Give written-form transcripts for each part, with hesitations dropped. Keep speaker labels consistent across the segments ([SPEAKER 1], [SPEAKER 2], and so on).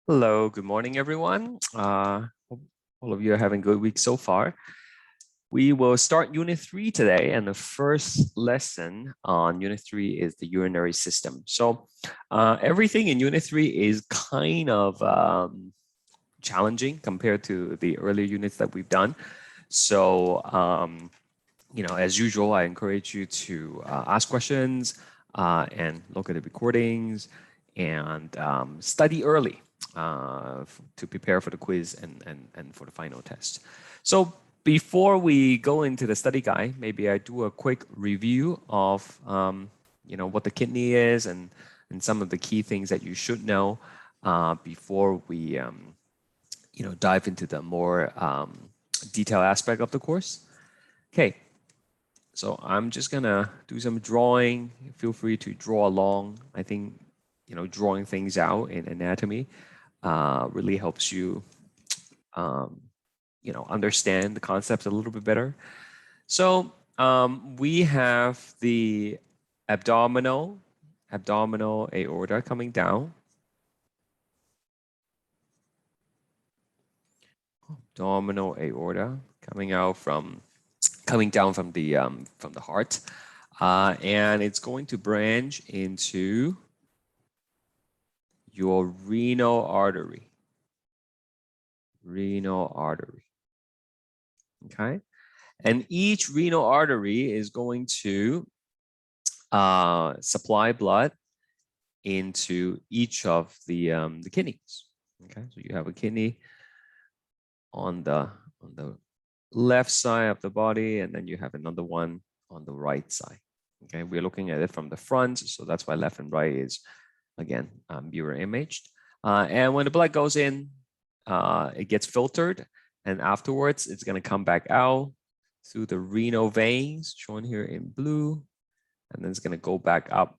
[SPEAKER 1] Hello, good morning, everyone. Hope all of you are having a good week so far. We will start Unit 3 today, and the first lesson on Unit 3 is the urinary system. So everything in Unit 3 is kind of challenging compared to the earlier units that we've done. So, as usual, I encourage you to ask questions and look at the recordings and study early to prepare for the quiz and for the final test. So before we go into the study guide, maybe I do a quick review of what the kidney is and some of the key things that you should know before we dive into the more detailed aspect of the course. Okay, so I'm just gonna do some drawing. Feel free to draw along. I think drawing things out in anatomy really helps you understand the concepts a little bit better. So we have the abdominal aorta coming down. Abdominal aorta coming down from the heart, and it's going to branch into your renal artery. Okay, and each renal artery is going to supply blood into each of the kidneys. Okay, so you have a kidney on the left side of the body, and then you have another one on the right side. Okay, we're looking at it from the front, so that's why left and right is again mirror imaged. And when the blood goes in, it gets filtered, and afterwards it's going to come back out through the renal veins shown here in blue, and then it's going to go back up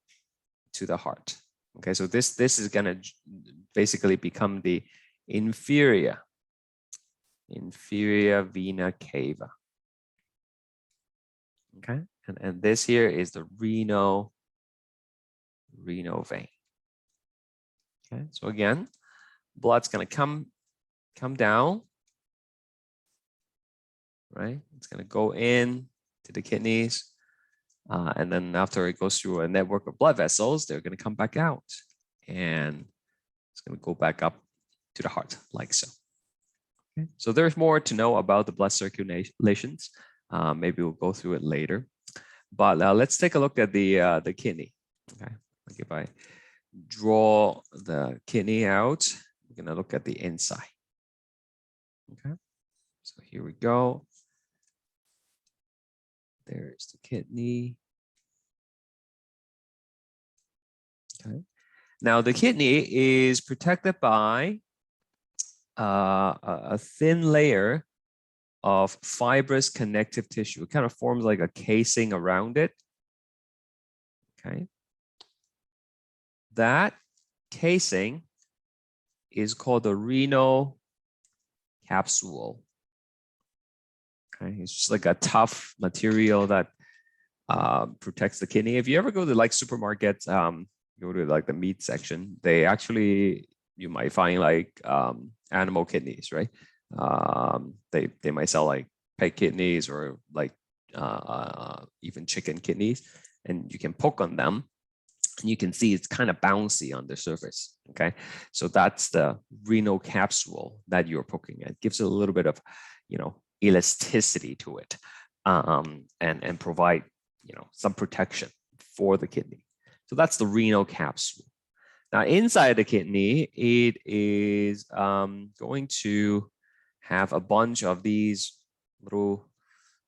[SPEAKER 1] to the heart. Okay, so this is going to basically become the inferior vena cava. Okay, and this here is the renal vein. Okay, so again, blood's going to come down, right? It's going to go in to the kidneys, and then after it goes through a network of blood vessels, they're going to come back out, and it's going to go back up to the heart like so. Okay. So there's more to know about the blood circulations. Maybe we'll go through it later, but let's take a look at the kidney. Okay, like if I draw the kidney out, we're going to look at the inside. Okay, so here we go. There's the kidney. Okay. Now the kidney is protected by a thin layer of fibrous connective tissue. It kind of forms like a casing around it. Okay. That casing is called the renal capsule. Okay. It's just like a tough material that protects the kidney. If you ever go to like supermarkets, go to like the meat section, they actually, you might find like animal kidneys, right? They might sell like pig kidneys or like even chicken kidneys, and you can poke on them and you can see it's kind of bouncy on the surface. Okay, so that's the renal capsule that you're poking at. It gives it a little bit of elasticity to it, and provide some protection for the kidney. So that's the renal capsule. Now inside the kidney, it is going to have a bunch of these little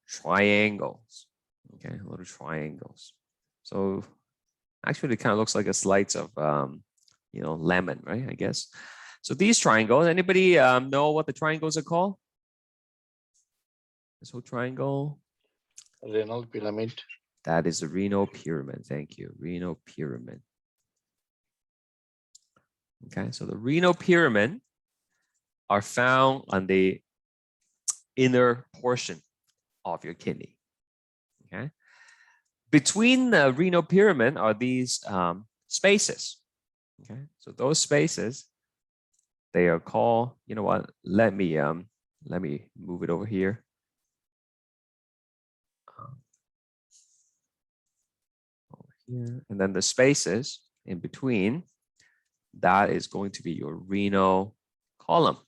[SPEAKER 1] triangles. Okay, little triangles. So actually, it kind of looks like a slice of lemon, right? I guess. So these triangles. Anybody know what the triangles are called? This whole triangle.
[SPEAKER 2] Renal pyramid.
[SPEAKER 1] That is the renal pyramid. Thank you. Renal pyramid. Okay, so the renal pyramid are found on the inner portion of your kidney. Okay, between the renal pyramid are these spaces. Okay, so those spaces, they are called, you know what, let me move it over here. Over here, and then the spaces in between, that is going to be your renal column.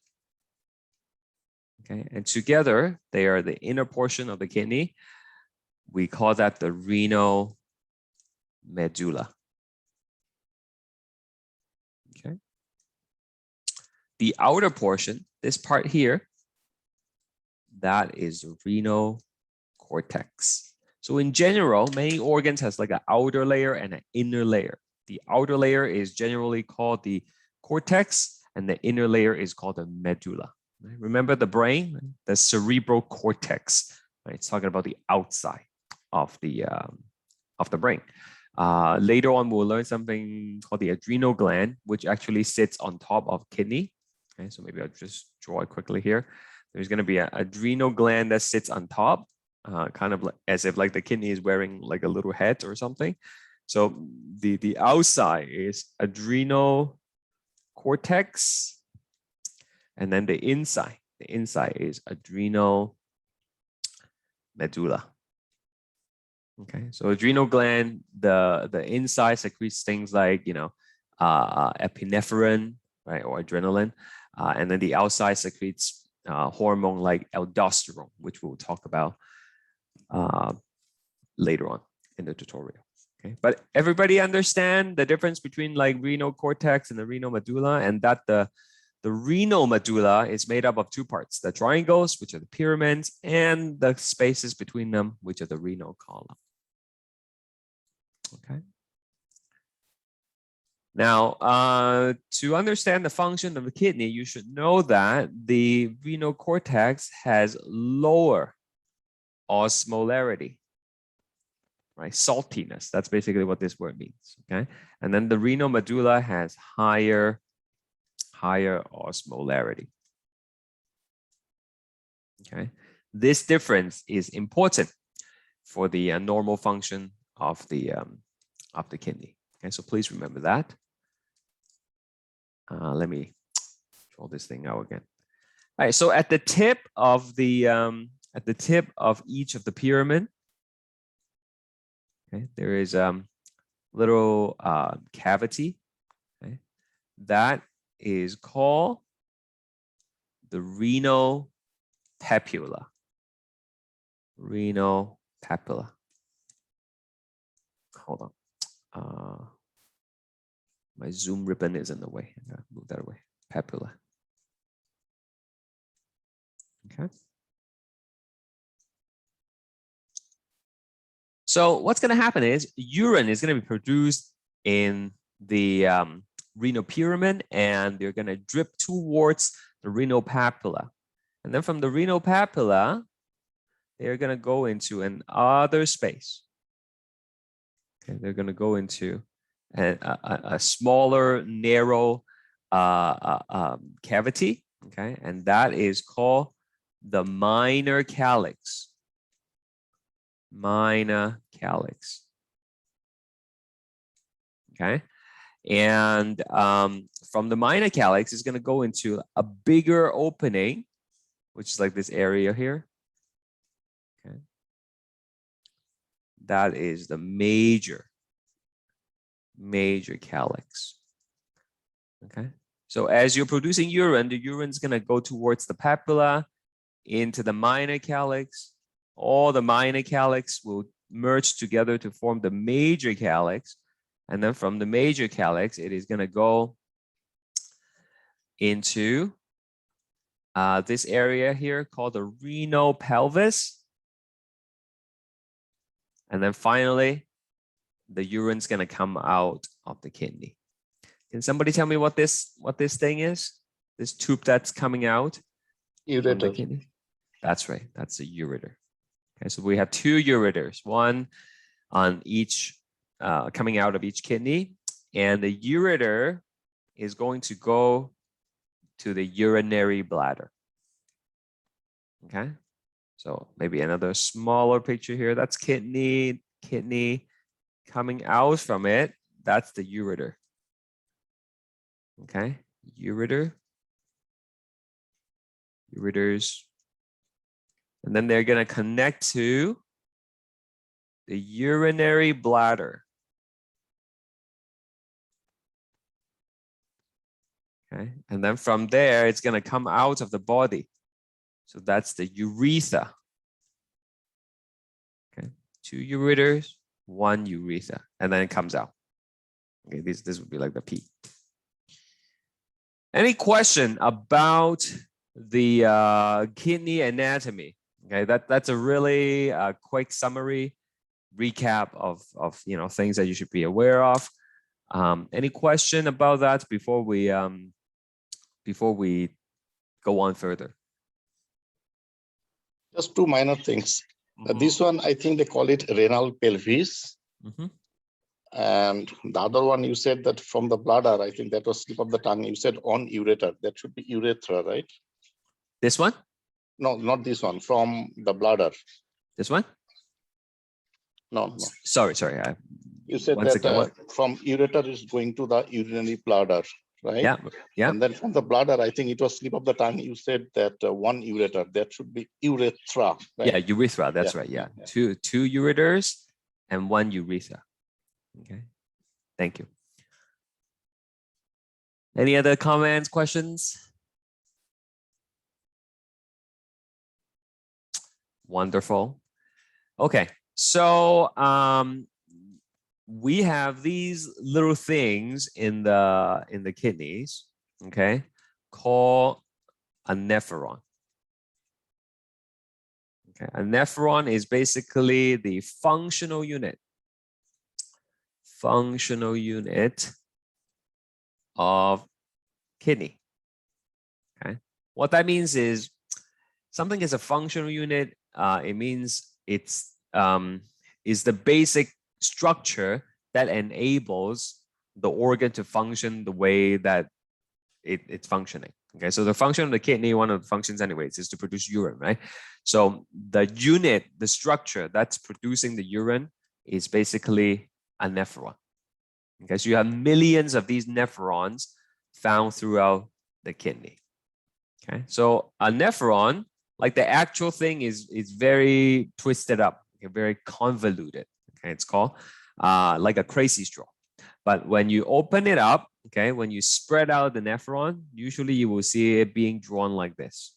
[SPEAKER 1] Okay, and together they are the inner portion of the kidney. We call that the renal medulla. Okay. The outer portion, this part here, that is the renal cortex. So in general, many organs has like an outer layer and an inner layer. The outer layer is generally called the cortex, and the inner layer is called the medulla. Remember the brain, the cerebral cortex. Right? It's talking about the outside of the brain. Later on, we'll learn something called the adrenal gland, which actually sits on top of kidney. Okay, so maybe I'll just draw it quickly here. There's going to be an adrenal gland that sits on top, kind of like, as if like the kidney is wearing like a little hat or something. So the outside is adrenal cortex, and then the inside is adrenal medulla. Okay, so adrenal gland, the inside secretes things like, you know, epinephrine, right, or adrenaline, and then the outside secretes hormone like aldosterone, which we'll talk about later on in the tutorial. Okay, but everybody understand the difference between like renal cortex and the renal medulla, and that the renal medulla is made up of two parts: the triangles, which are the pyramids, and the spaces between them, which are the renal column. Okay. Now, to understand the function of the kidney, you should know that the renal cortex has lower osmolarity, right? Saltiness. That's basically what this word means. Okay. And then the renal medulla has higher osmolarity. Okay. This difference is important for the normal function of the kidney. Okay, so please remember that. Let me draw this thing out again. All right, so at the tip of the each of the pyramid, okay, there is little cavity. Okay, that is called the renal papilla. Renal papilla. Hold on. My Zoom ribbon is in the way. I gotta move that away. Papilla. Okay. So what's going to happen is urine is going to be produced in the renal pyramid, and they're going to drip towards the renal papilla. And then from the renal papilla, they're going to go into another space. Okay, they're going to go into a smaller, narrow cavity, okay, and that is called the minor calyx. Minor calyx. Okay, and from the minor calyx is going to go into a bigger opening, which is like this area here. Okay, that is the major calyx. Okay, so as you're producing urine, the urine is going to go towards the papilla, into the minor calyx. All the minor calyx will merge together to form the major calyx, and then from the major calyx, it is going to go into this area here called the renal pelvis, and then finally the urine's going to come out of the kidney. Can somebody tell me what this thing is? This tube that's coming out from the kidney? That's right. That's a ureter. Okay, so we have two ureters, one on each coming out of each kidney, and the ureter is going to go to the urinary bladder. Okay, so maybe another smaller picture here. That's kidney coming out from it. That's the ureter. Okay, ureter. ureters. And then they're going to connect to the urinary bladder. Okay, and then from there, it's going to come out of the body. So that's the urethra. Okay, 2 ureters, 1 urethra, and then it comes out. Okay, this would be like the P. Any question about the kidney anatomy? Okay, that's a really quick summary recap of things that you should be aware of. Any question about that before we go on further?
[SPEAKER 2] Just 2 minor things. This one, I think they call it renal pelvis. And the other one, you said that from the bladder, I think that was slip of the tongue. You said on ureter. That should be urethra, right?
[SPEAKER 1] This one?
[SPEAKER 2] No, not this one. From the bladder.
[SPEAKER 1] This one?
[SPEAKER 2] No.
[SPEAKER 1] Sorry.
[SPEAKER 2] You said that from ureter is going to the urinary bladder, right?
[SPEAKER 1] Yeah.
[SPEAKER 2] And then from the bladder, I think it was slip of the tongue. You said that 1 ureter. That should be urethra, right?
[SPEAKER 1] Yeah, urethra. That's right. Yeah. 2 ureters and 1 urethra. Okay. Thank you. Any other comments, questions? Wonderful. Okay. So we have these little things in the kidneys, okay, called a nephron. Okay, a nephron is basically the functional unit of kidney. Okay, what that means is something is a functional unit. It means it's is the basic structure that enables the organ to function the way that it's functioning. Okay, so the function of the kidney, one of the functions anyways, is to produce urine, right? So the unit, the structure that's producing the urine is basically a nephron. Okay, so you have millions of these nephrons found throughout the kidney. Okay, so a nephron, like the actual thing, is very twisted up, okay, very convoluted. Okay, it's called like a crazy straw. But when you open it up, okay, when you spread out the nephron, usually you will see it being drawn like this.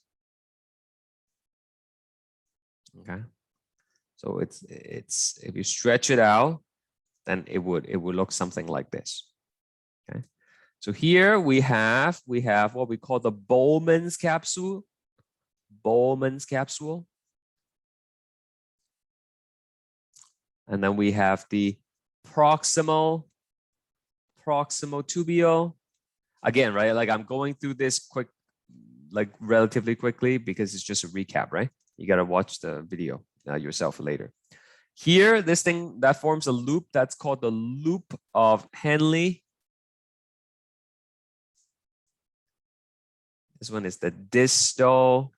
[SPEAKER 1] Okay, so it's if you stretch it out, then it would look something like this. Okay, so here we have what we call the Bowman's capsule. Bowman's capsule. And then we have the proximal tubule. Again, right? Like I'm going through this relatively quickly because it's just a recap, right? You got to watch the video yourself later. Here, this thing that forms a loop, that's called the loop of Henle. This one is the distal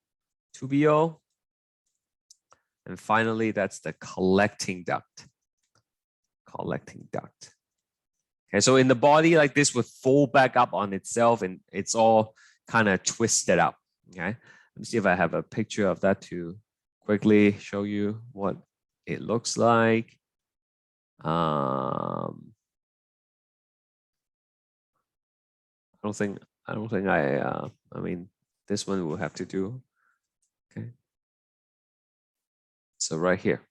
[SPEAKER 1] tubule. And finally, that's the collecting duct. Okay, so in the body, like this would fold back up on itself and it's all kind of twisted up. Okay, let me see if I have a picture of that to quickly show you what it looks like. I don't think I mean, this one will have to do. Okay. So right here.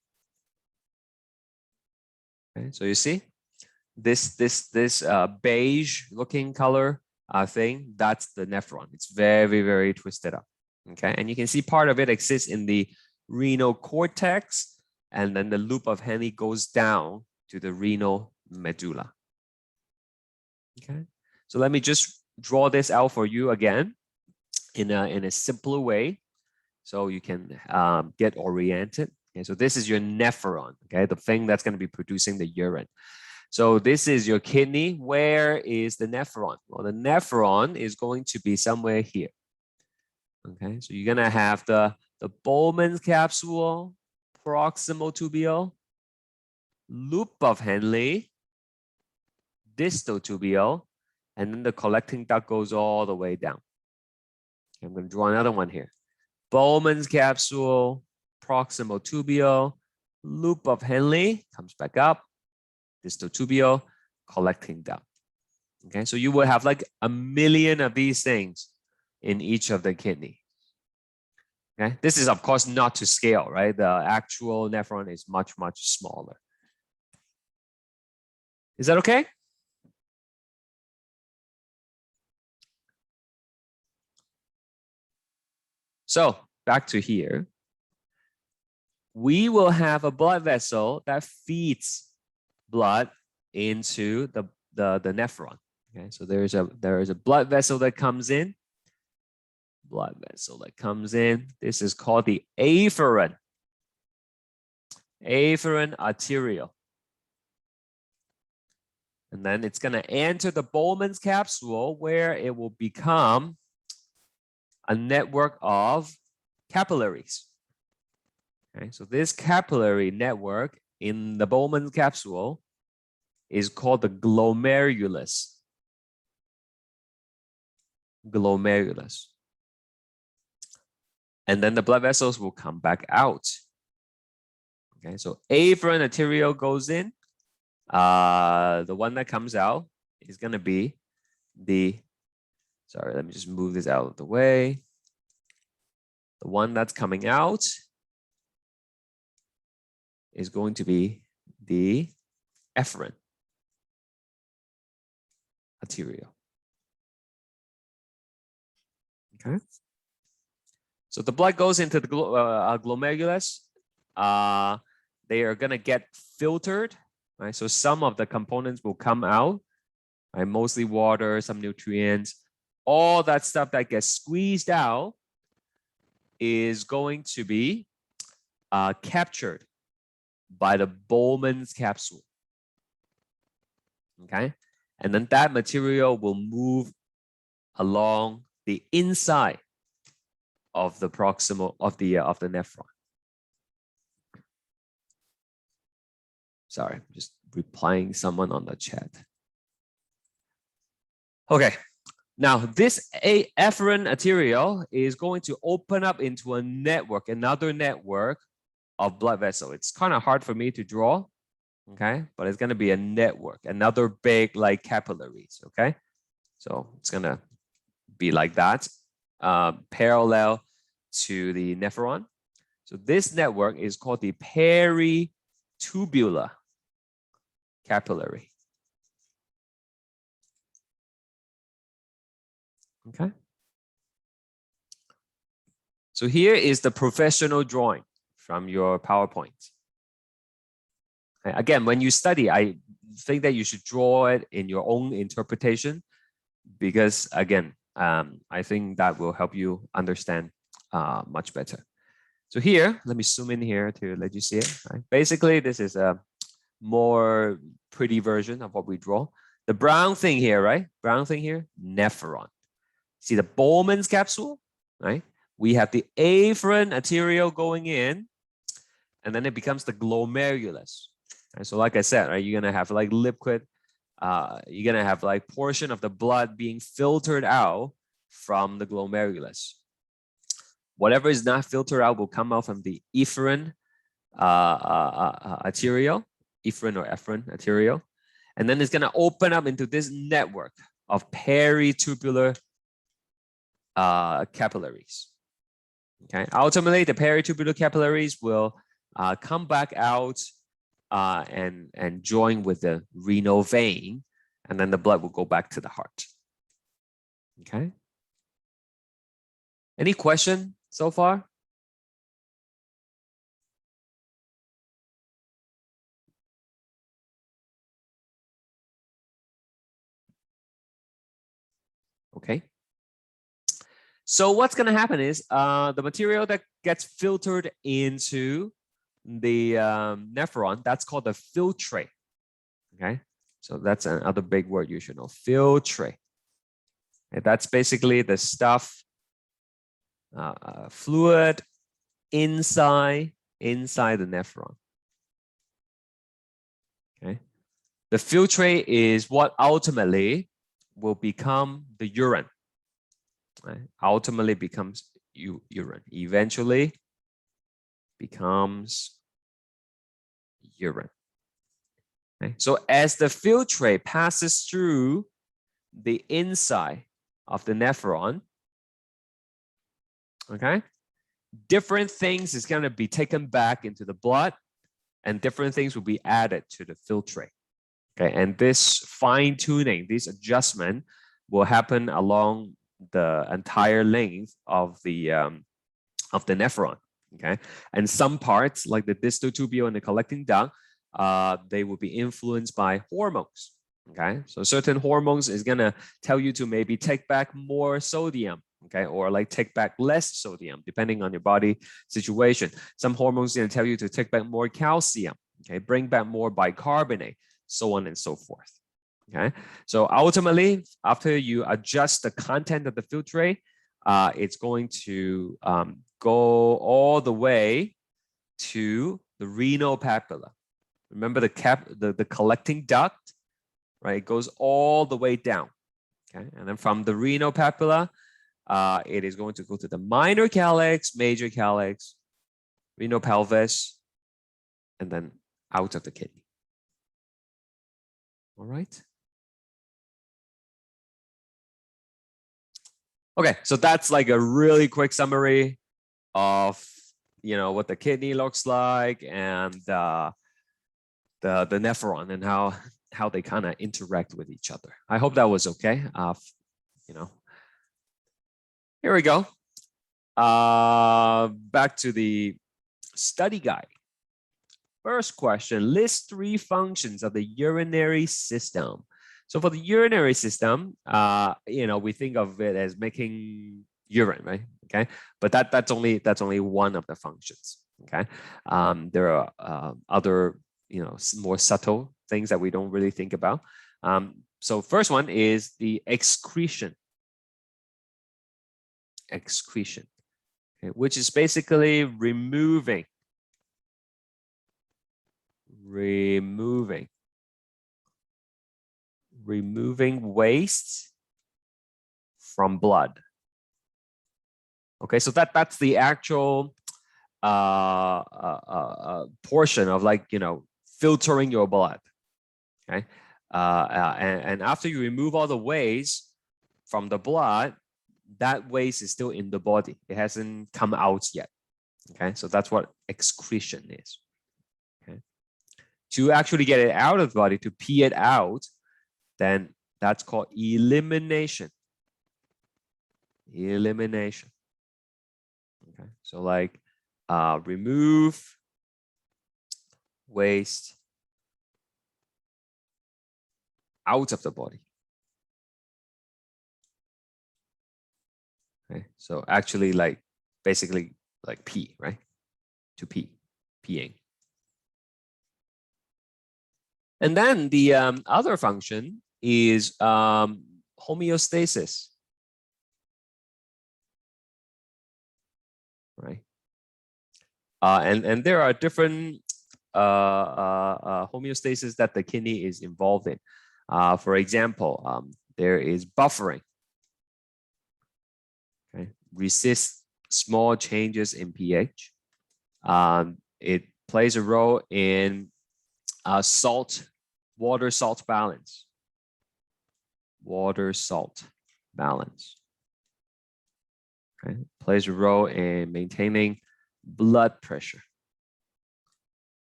[SPEAKER 1] Okay, so you see this beige looking color thing, that's the nephron. It's very, very twisted up. Okay, and you can see part of it exists in the renal cortex, and then the loop of Henle goes down to the renal medulla. Okay, so let me just draw this out for you again in a simpler way so you can get oriented. Okay, so this is your nephron, okay, the thing that's going to be producing the urine. So this is your kidney. Where is the nephron? Well, the nephron is going to be somewhere here. Okay, so you're going to have the Bowman's capsule, proximal tubule, loop of Henle, distal tubule, and then the collecting duct goes all the way down. Okay, I'm going to draw another one here. Bowman's capsule, proximal tubule, loop of Henle comes back up, distal tubule, collecting down. Okay, so you will have like 1 million of these things in each of the kidney. Okay, this is of course not to scale, right? The actual nephron is much, much smaller. Is that okay? So back to here. We will have a blood vessel that feeds blood into the nephron. Okay, so there is a blood vessel that comes in. Blood vessel that comes in. This is called the afferent arteriole. And then it's going to enter the Bowman's capsule where it will become a network of capillaries. Okay, so this capillary network in the Bowman's capsule is called the glomerulus. Glomerulus. And then the blood vessels will come back out. Okay, so afferent arteriole goes in. The one that comes out is going to be sorry, let me just move this out of the way. The one that's coming out is going to be the efferent arteriole. Okay. So the blood goes into the glomerulus. They are going to get filtered, right? So some of the components will come out, right? Mostly water, some nutrients. All that stuff that gets squeezed out is going to be captured by the Bowman's capsule. Okay, and then that material will move along the inside of the proximal of the nephron. Sorry, I'm just replying someone on the chat. Okay, now this afferent arteriole is going to open up into a network, another network of blood vessel. It's kind of hard for me to draw, okay, but it's going to be a network, another big like capillaries. Okay, so it's going to be like that, parallel to the nephron. So this network is called the peritubular capillary. Okay. So here is the professional drawing from your PowerPoint. Okay. Again, when you study, I think that you should draw it in your own interpretation because, again, I think that will help you understand much better. So here, let me zoom in here to let you see it. Right? Basically, this is a more pretty version of what we draw. The brown thing here, right? Brown thing here, nephron. See the Bowman's capsule, right? We have the afferent arteriole going in, and then it becomes the glomerulus. Right? So like I said, right, you're gonna have like liquid, you're gonna have like portion of the blood being filtered out from the glomerulus. Whatever is not filtered out will come out from the efferent arteriole, efferent or efferent arteriole, and then it's gonna open up into this network of peritubular capillaries. Okay, ultimately the peritubular capillaries will come back out and join with the renal vein, and then the blood will go back to the heart. Okay. Any question so far? Okay. So what's going to happen is the material that gets filtered into the nephron, that's called the filtrate. Okay. So that's another big word you should know, filtrate. And that's basically the stuff, fluid inside the nephron. Okay. The filtrate is what ultimately will become the urine. Right? Ultimately becomes urine. Eventually becomes urine. Okay? So as the filtrate passes through the inside of the nephron, okay, different things is going to be taken back into the blood, and different things will be added to the filtrate. Okay, and this fine tuning, this adjustment will happen along the entire length of the nephron. Okay, and some parts like the distal tubule and the collecting duct, they will be influenced by hormones. Okay, so certain hormones is gonna tell you to maybe take back more sodium. Okay, or like take back less sodium depending on your body situation. Some hormones gonna tell you to take back more calcium. Okay, bring back more bicarbonate, so on and so forth. Okay, so ultimately, after you adjust the content of the filtrate, it's going to go all the way to the renal papilla. Remember the collecting duct, right? It goes all the way down. Okay, and then from the renal papilla, it is going to go to the minor calyx, major calyx, renal pelvis, and then out of the kidney. All right. Okay, so that's like a really quick summary of what the kidney looks like and the nephron and how they kind of interact with each other. I hope that was okay. Here we go. Back to the study guide. First question, list 3 functions of the urinary system. So for the urinary system, we think of it as making urine, right? Okay, but that's only one of the functions. Okay, there are other more subtle things that we don't really think about. So first one is the excretion. Excretion, okay, which is basically removing waste from blood. Okay, so that's the actual portion of filtering your blood. Okay, and after you remove all the waste from the blood, that waste is still in the body. It hasn't come out yet. Okay, so that's what excretion is. Okay, to actually get it out of the body, to pee it out, then that's called elimination. Elimination. Okay, so like remove waste out of the body. Okay, so actually basically pee, right? To pee, peeing. And then the other function is homeostasis, right? And there are different homeostasis that the kidney is involved in. For example, there is buffering. Okay, resist small changes in pH. It plays a role in water-salt balance. Water-salt balance. Okay, plays a role in maintaining blood pressure.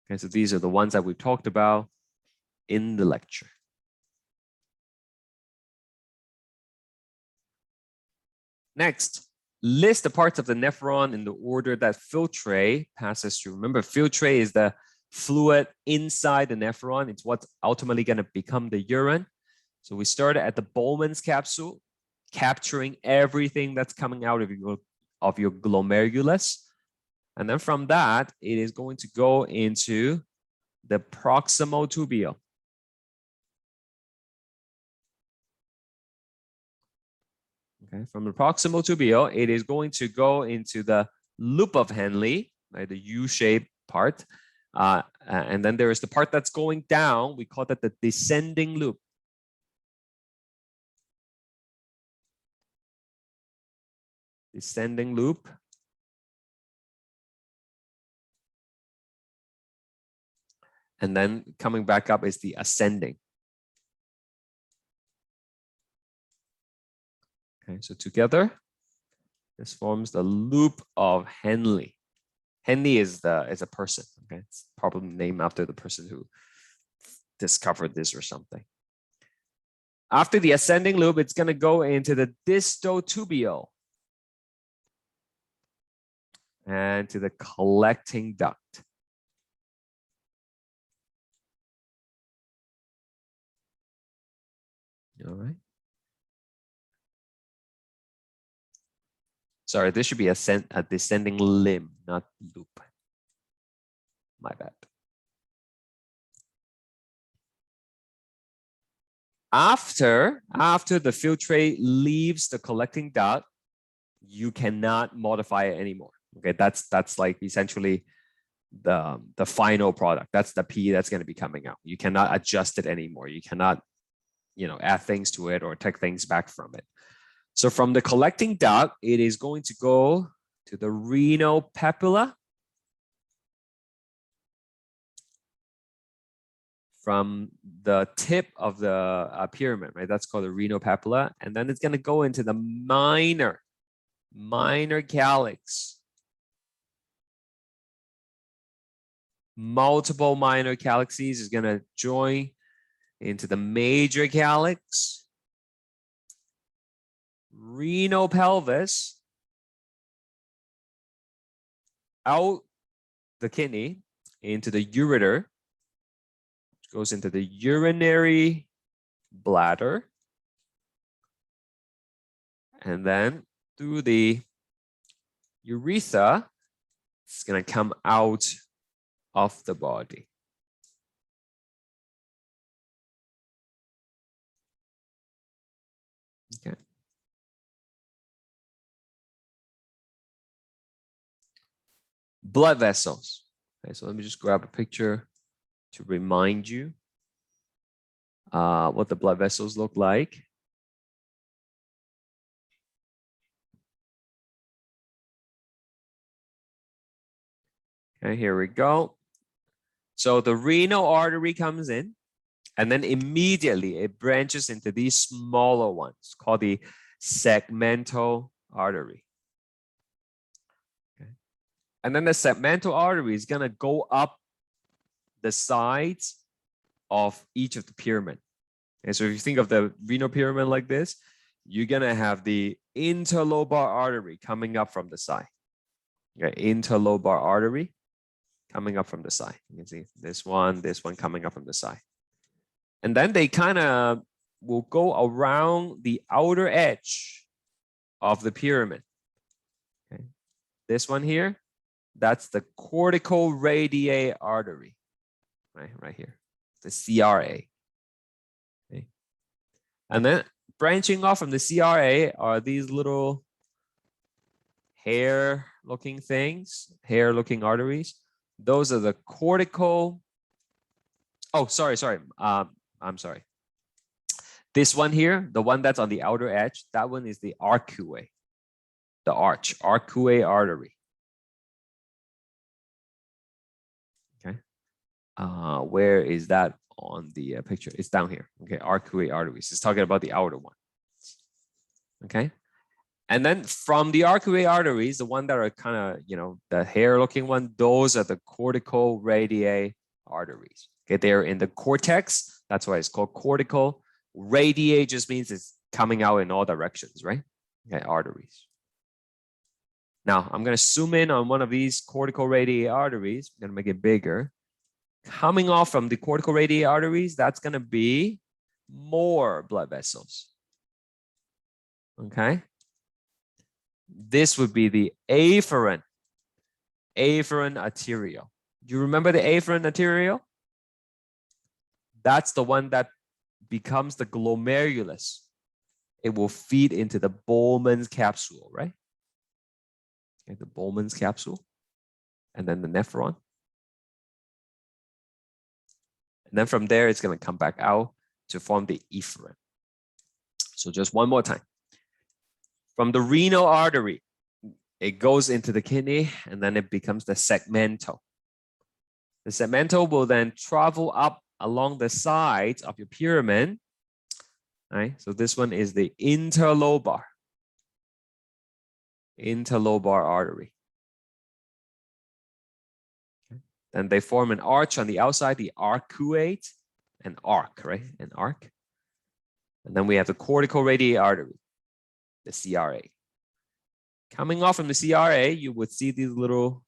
[SPEAKER 1] Okay, so these are the ones that we talked about in the lecture. Next, list the parts of the nephron in the order that filtrate passes through. Remember, filtrate is the fluid inside the nephron. It's what's ultimately going to become the urine. So we started at the Bowman's capsule, capturing everything that's coming out of your glomerulus. And then from that, it is going to go into the proximal tubule. Okay, from the proximal tubule, it is going to go into the loop of Henle, right, the U-shaped part. And then there is the part that's going down. We call that the descending loop. descending loop. And then coming back up is the ascending. Okay, so together, this forms the loop of Henle. Henle is a person. Okay, it's probably named after the person who discovered this or something. After the ascending loop, it's going to go into the distal tubule and to the collecting duct. All right. Sorry, this should be a descending limb, not loop. My bad. After the filtrate leaves the collecting duct, you cannot modify it anymore. Okay, that's like essentially the final product. That's the P that's going to be coming out. You cannot adjust it anymore. You cannot, add things to it or take things back from it. So from the collecting duct, it is going to go to the renal papilla. From the tip of the pyramid, right? That's called the renal papilla. And then it's going to go into the minor calyx. Multiple minor calyxes is going to join into the major calyx. Renal pelvis. Out the kidney into the ureter. Goes into the urinary bladder. And then through the urethra, it's going to come out of the body. Okay. Blood vessels. Okay, so let me just grab a picture to remind you what the blood vessels look like. Okay, here we go. So the renal artery comes in, and then immediately it branches into these smaller ones called the segmental artery. Okay. And then the segmental artery is going to go up the sides of each of the pyramid. And so if you think of the renal pyramid like this, you're going to have the interlobar artery coming up from the side. Okay, interlobar artery coming up from the side. You can see this one coming up from the side. And then they kind of will go around the outer edge of the pyramid. Okay. This one here, that's the cortical radial artery, right here, the CRA. Okay. And then branching off from the CRA are these little hair-looking things, hair-looking arteries. Those are the cortical. Oh, sorry. I'm sorry. This one here, the one that's on the outer edge, that one is the arcuate, the arcuate artery. Okay. Where is that on the picture? It's down here. Okay, arcuate arteries. It's talking about the outer one. Okay. And then from the arcuate arteries, the one that are kind of, the hair-looking one, those are the cortical radial arteries. Okay, they're in the cortex. That's why it's called cortical. Radial just means it's coming out in all directions, right? Okay, arteries. Now, I'm going to zoom in on one of these cortical radial arteries. I'm going to make it bigger. Coming off from the cortical radial arteries, that's going to be more blood vessels. Okay. This would be the afferent arteriole. Do you remember the afferent arteriole? That's the one that becomes the glomerulus. It will feed into the Bowman's capsule, right? Okay, the Bowman's capsule, and then the nephron. And then from there, it's going to come back out to form the efferent. So just one more time. From the renal artery, it goes into the kidney, and then it becomes the segmental. The segmental will then travel up along the sides of your pyramid. Right? So this one is the interlobar artery. Okay. Then they form an arch on the outside, the arcuate, an arc, right? An arc. And then we have the cortical radiate artery, the CRA. Coming off from the CRA, you would see these little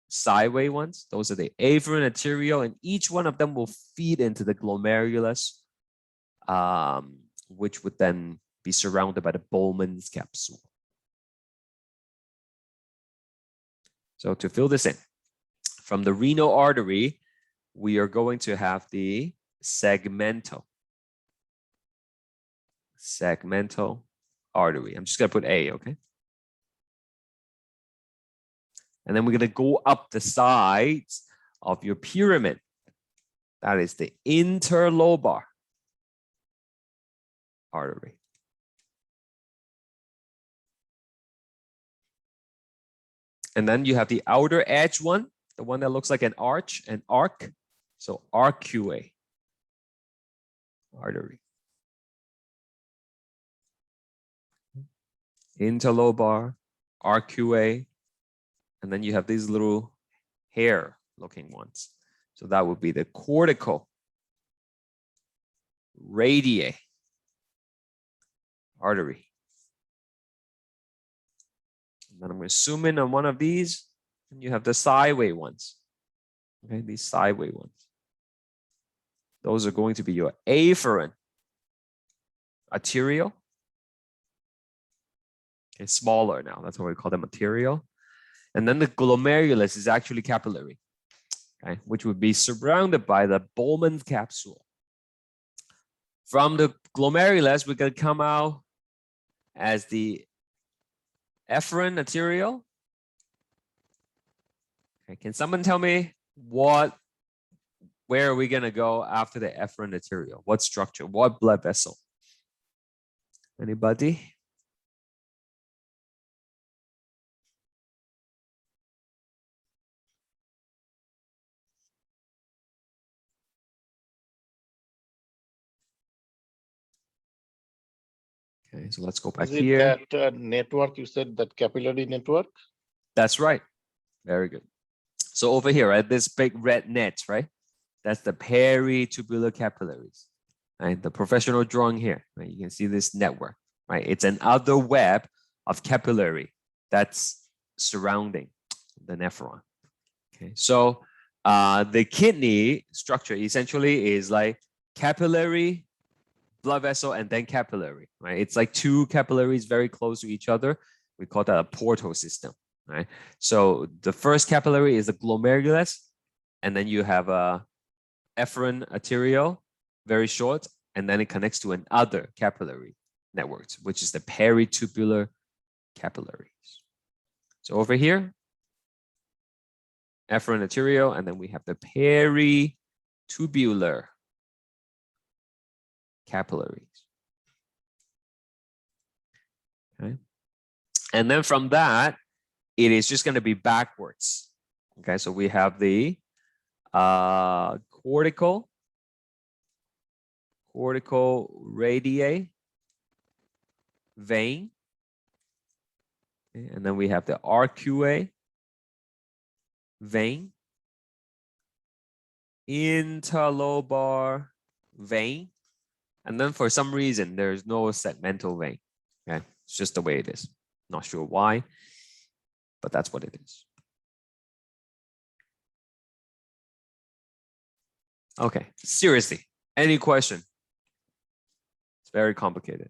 [SPEAKER 1] sideway ones. Those are the afferent arteriole, and each one of them will feed into the glomerulus, which would then be surrounded by the Bowman's capsule. So to fill this in, from the renal artery, we are going to have the segmental artery. I'm just going to put A, okay? And then we're going to go up the sides of your pyramid. That is the interlobar artery. And then you have the outer edge one, the one that looks like an arch, an arc. So arcuate artery. Interlobar, arcuate. And then you have these little hair looking ones. So that would be the cortical radiate artery. And then I'm going to zoom in on one of these, and you have the sideway ones. Okay, these sideway ones. Those are going to be your afferent arteriole. Okay, smaller now. That's why we call them arteriole. And then the glomerulus is actually capillary, okay, which would be surrounded by the Bowman's capsule. From the glomerulus, we're going to come out as the efferent arteriole. Okay, can someone tell me where are we going to go after the efferent arteriole? What structure? What blood vessel? Anybody? Okay, so let's go back here.
[SPEAKER 2] That network you said, that capillary network?
[SPEAKER 1] That's right. Very good. So over here, right, this big red net, right? That's the peritubular capillaries. Right? The professional drawing here, right? You can see this network, right? It's another web of capillary that's surrounding the nephron. Okay, so the kidney structure essentially is like capillary, blood vessel, and then capillary, right? It's like two capillaries very close to each other. We call that a portal system, right? So the first capillary is the glomerulus, and then you have a efferent arteriole, very short, and then it connects to another capillary network, which is the peritubular capillaries. So over here, efferent arteriole, and then we have the peritubular capillaries. Okay. And then from that, it is just going to be backwards. Okay, so we have the cortical radiate vein. Okay, and then we have the arcuate vein, interlobar vein, and then for some reason there's no segmental vein. Okay, it's just the way it is. Not sure why, but that's what it is. Okay, seriously, any question? It's very complicated.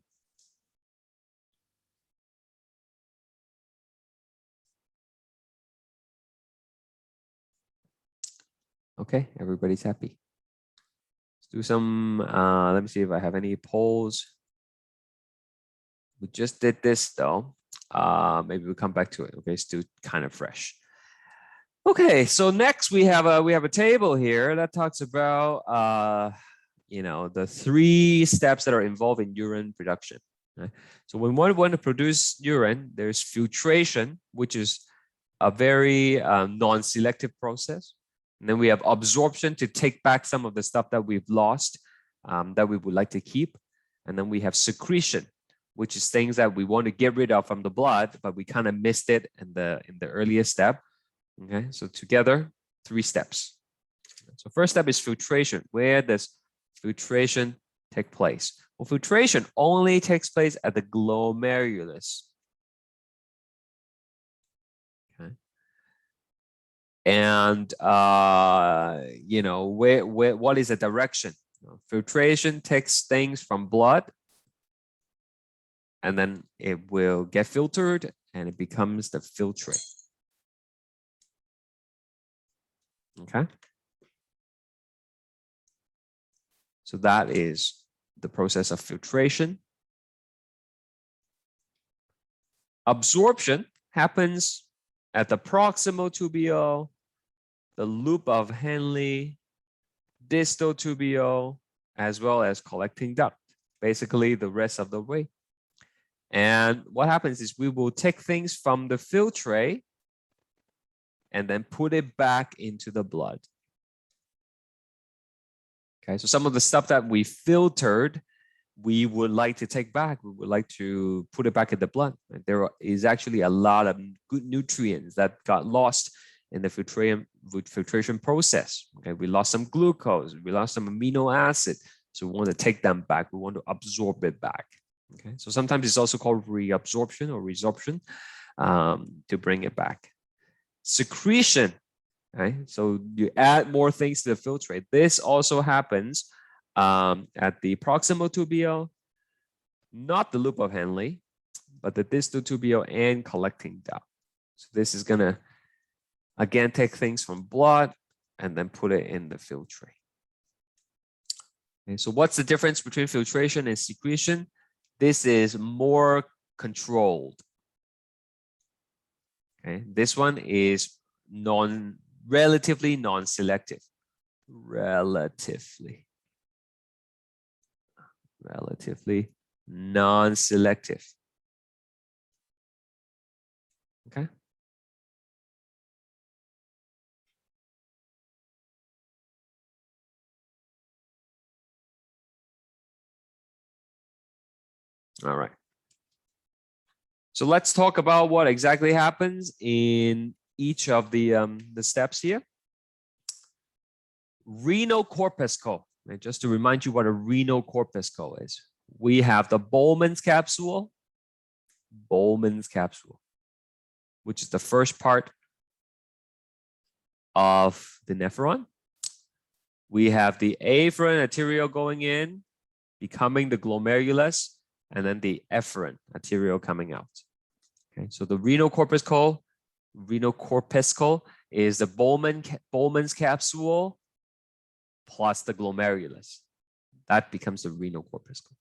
[SPEAKER 1] Okay, everybody's happy. Let's do some, let me see if I have any polls. We just did this though. Maybe we'll come back to it. Okay, it's still kind of fresh. Okay, so next we have a table here that talks about you know, the 3 steps that are involved in urine production. Right? So when we want to produce urine, there's filtration, which is a very non-selective process. And then we have absorption to take back some of the stuff that we've lost that we would like to keep. And then we have secretion, which is things that we want to get rid of from the blood, but we kind of missed it in the earlier step. Okay, so together, 3 steps. So first step is filtration. Where does filtration take place? Well, filtration only takes place at the glomerulus. Okay. And you know, what is the direction? Filtration takes things from blood, and then it will get filtered, and it becomes the filtrate. Okay. So that is the process of filtration. Absorption happens at the proximal tubule, the loop of Henle, distal tubule, as well as collecting duct, basically the rest of the way. And what happens is we will take things from the filtrate and then put it back into the blood. Okay, so some of the stuff that we filtered, we would like to take back. We would like to put it back in the blood. And there is actually a lot of good nutrients that got lost in the filtration process. Okay, we lost some glucose, we lost some amino acid. So we want to take them back. We want to absorb it back. Okay, so sometimes it's also called reabsorption or resorption to bring it back. Secretion. Right? So you add more things to the filtrate. This also happens at the proximal tubule, not the loop of Henle, but the distal tubule and collecting duct. So this is going to, again, take things from blood and then put it in the filtrate. Okay, so what's the difference between filtration and secretion? This is more controlled. Okay, this one is relatively non-selective. Relatively non-selective. Okay. All right. So let's talk about what exactly happens in each of the steps here. Renal corpuscle. And just to remind you what a renal corpuscle is, we have the Bowman's capsule, which is the first part of the nephron. We have the afferent arteriole going in, becoming the glomerulus, and then the efferent arteriole coming out. Okay, so the renal corpuscle is the Bowman's capsule plus the glomerulus. That becomes the renal corpuscle.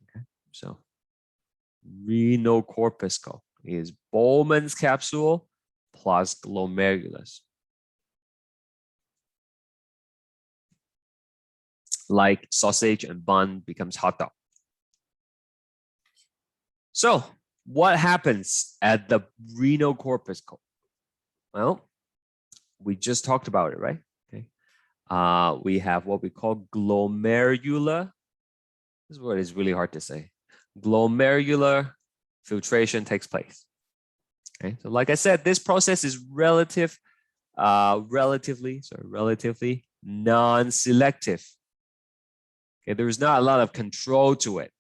[SPEAKER 1] Okay, so renal corpuscle is Bowman's capsule plus glomerulus. Like sausage and bun becomes hot dog. So what happens at the renal corpuscle? Well, we just talked about it, right? Okay. We have what we call glomerular. This word is really hard to say. Glomerular filtration takes place. Okay. So like I said, this process is relatively non-selective. Okay, there is not a lot of control to it.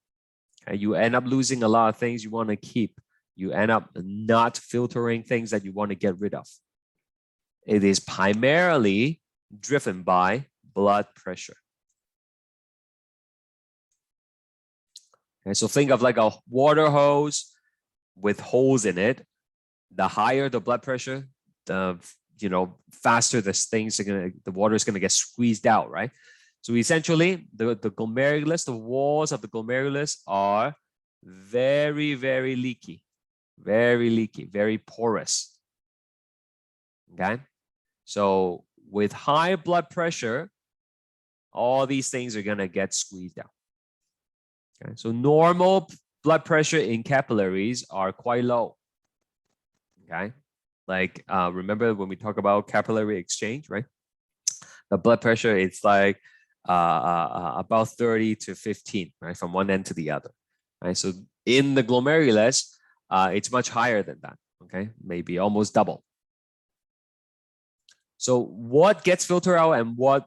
[SPEAKER 1] Okay, you end up losing a lot of things you want to keep. You end up not filtering things that you want to get rid of. It is primarily driven by blood pressure. Okay, so think of like a water hose with holes in it. The higher the blood pressure, the faster the water is gonna get squeezed out, right? So essentially, the glomerulus, the walls of the glomerulus are very, very leaky, very porous. Okay, so with high blood pressure, all these things are gonna get squeezed out. Okay, so normal blood pressure in capillaries are quite low. Okay, like remember when we talk about capillary exchange, right? The blood pressure, it's like about 30 to 15, right, from one end to the other, right? So in the glomerulus, it's much higher than that. Okay, maybe almost double. So what gets filtered out and what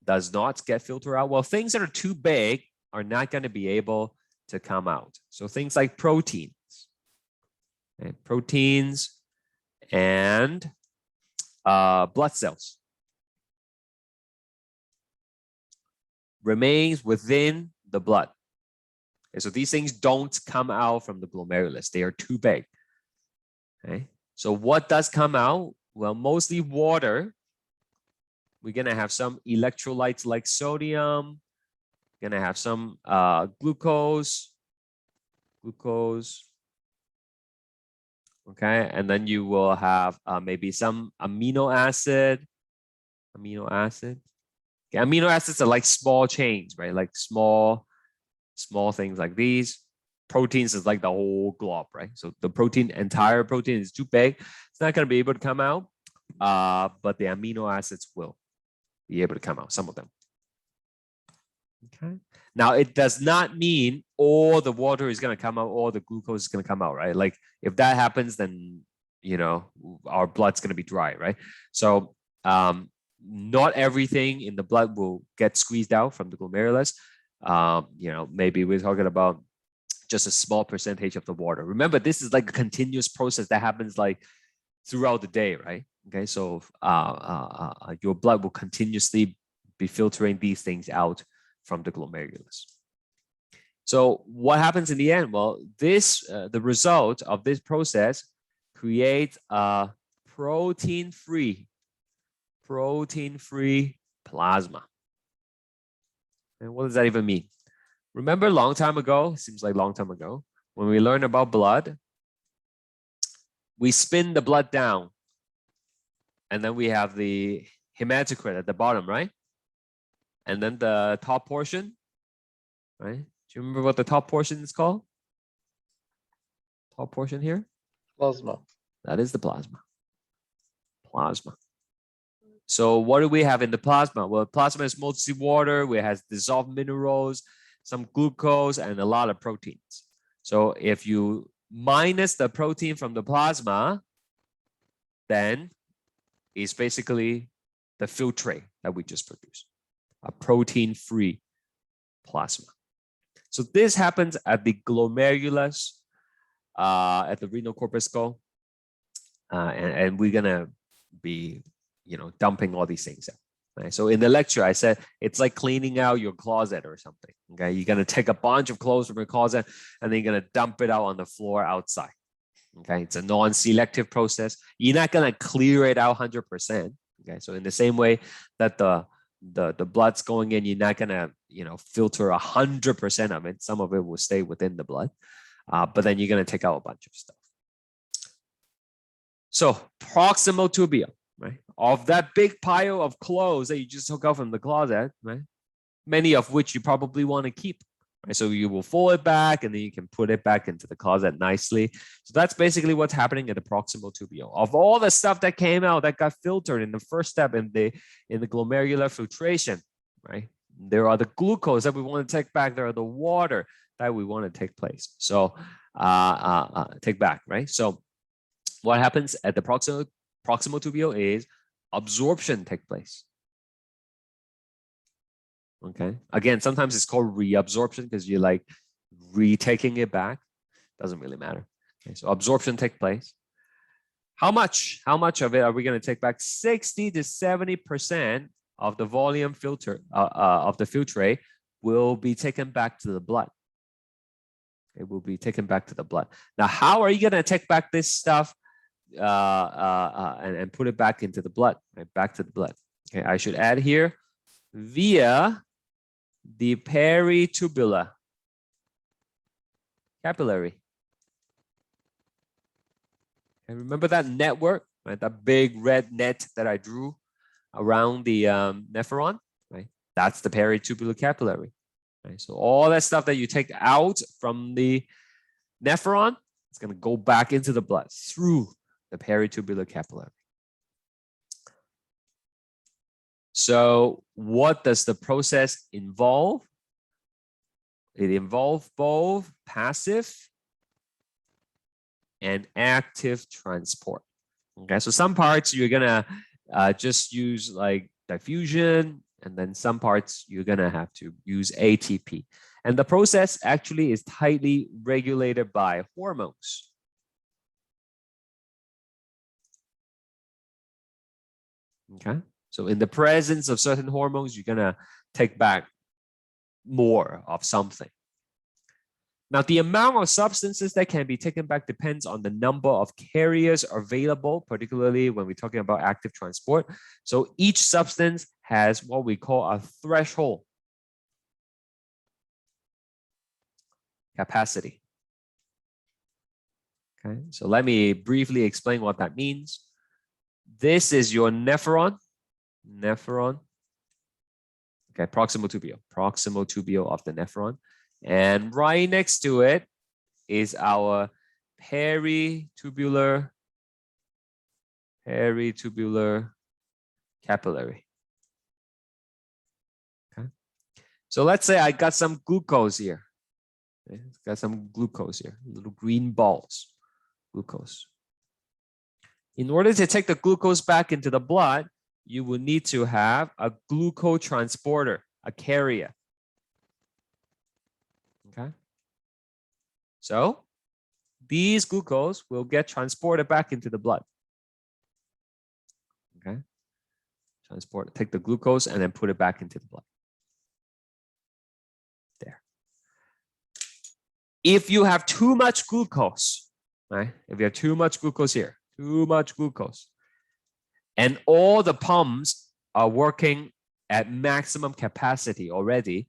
[SPEAKER 1] does not get filtered out? Well, things that are too big are not going to be able to come out. So things like proteins, okay? Proteins and blood cells remains within the blood. Okay, so these things don't come out from the glomerulus. They are too big. Okay, so what does come out? Well, mostly water. We're going to have some electrolytes like sodium. We're going to have some glucose. Okay, and then you will have maybe some amino acid. Okay, amino acids are like small chains, right? Like small things like these. Proteins is like the whole glob, right? So the entire protein is too big. It's not going to be able to come out, but the amino acids will be able to come out, some of them. Okay. Now, it does not mean all the water is going to come out, all the glucose is going to come out, right? Like if that happens, then, you know, our blood's going to be dry, right? So not everything in the blood will get squeezed out from the glomerulus. You know, maybe we're talking about just a small percentage of the water. Remember, this is like a continuous process that happens like throughout the day, right? Okay, so your blood will continuously be filtering these things out from the glomerulus. So what happens in the end? Well, this the result of this process creates a protein-free plasma. And what does that even mean? Remember a long time ago, seems like a long time ago, when we learned about blood, we spin the blood down and then we have the hematocrit at the bottom, right? And then the top portion, right? Do you remember what the top portion is called? Top portion here?
[SPEAKER 2] Plasma.
[SPEAKER 1] That is the plasma. Plasma. So what do we have in the plasma? Well, plasma is mostly water, it has dissolved minerals, some glucose, and a lot of proteins. So if you minus the protein from the plasma, then it's basically the filtrate that we just produced, a protein-free plasma. So this happens at the glomerulus, at the renal corpuscle, and we're gonna be, you know, dumping all these things out. Right? So in the lecture, I said it's like cleaning out your closet or something. Okay, you're gonna take a bunch of clothes from your closet and then you're gonna dump it out on the floor outside. Okay, it's a non-selective process. You're not gonna clear it out 100%. Okay, so in the same way that the blood's going in, you're not gonna, you know, filter 100% of it. Some of it will stay within the blood, but then you're gonna take out a bunch of stuff. So proximal tubule, right? Of that big pile of clothes that you just took out from the closet, right? Many of which you probably want to keep, right? So you will fold it back and then you can put it back into the closet nicely. So that's basically what's happening at the proximal tubule. Of all the stuff that came out that got filtered in the first step in the glomerular filtration, right? There are the glucose that we want to take back. There are the water that we want to take place. So take back, right? So what happens at the proximal tubule is absorption take place. Okay. Again, sometimes it's called reabsorption because you're like retaking it back. Doesn't really matter. Okay, so absorption take place. How much? How much of it are we going to take back? 60 to 70% of the volume filter of the filtrate will be taken back to the blood. It will be taken back to the blood. Now, how are you going to take back this stuff and put it back into the blood? Right, back to the blood. Okay, I should add here via the peritubular capillary. And remember that network, right? That big red net that I drew around the nephron, right? That's the peritubular capillary. Right? So all that stuff that you take out from the nephron, it's going to go back into the blood through the peritubular capillary. So what does the process involve? It involves both passive and active transport. Okay, so some parts you're gonna just use like diffusion, and then some parts you're gonna have to use ATP. And the process actually is tightly regulated by hormones. Okay, so in the presence of certain hormones, you're gonna take back more of something. Now, the amount of substances that can be taken back depends on the number of carriers available, particularly when we're talking about active transport. So each substance has what we call a threshold capacity. Okay, so let me briefly explain what that means. This is your nephron. Okay, proximal tubule of the nephron. And right next to it is our peritubular capillary. Okay. So let's say I got some glucose here. Okay. Got some glucose here, little green balls, glucose. In order to take the glucose back into the blood, you will need to have a glucotransporter, a carrier. Okay. So these glucose will get transported back into the blood. Okay. Take the glucose and then put it back into the blood. There. If you have too much glucose, right? If you have too much glucose here, and all the pumps are working at maximum capacity already,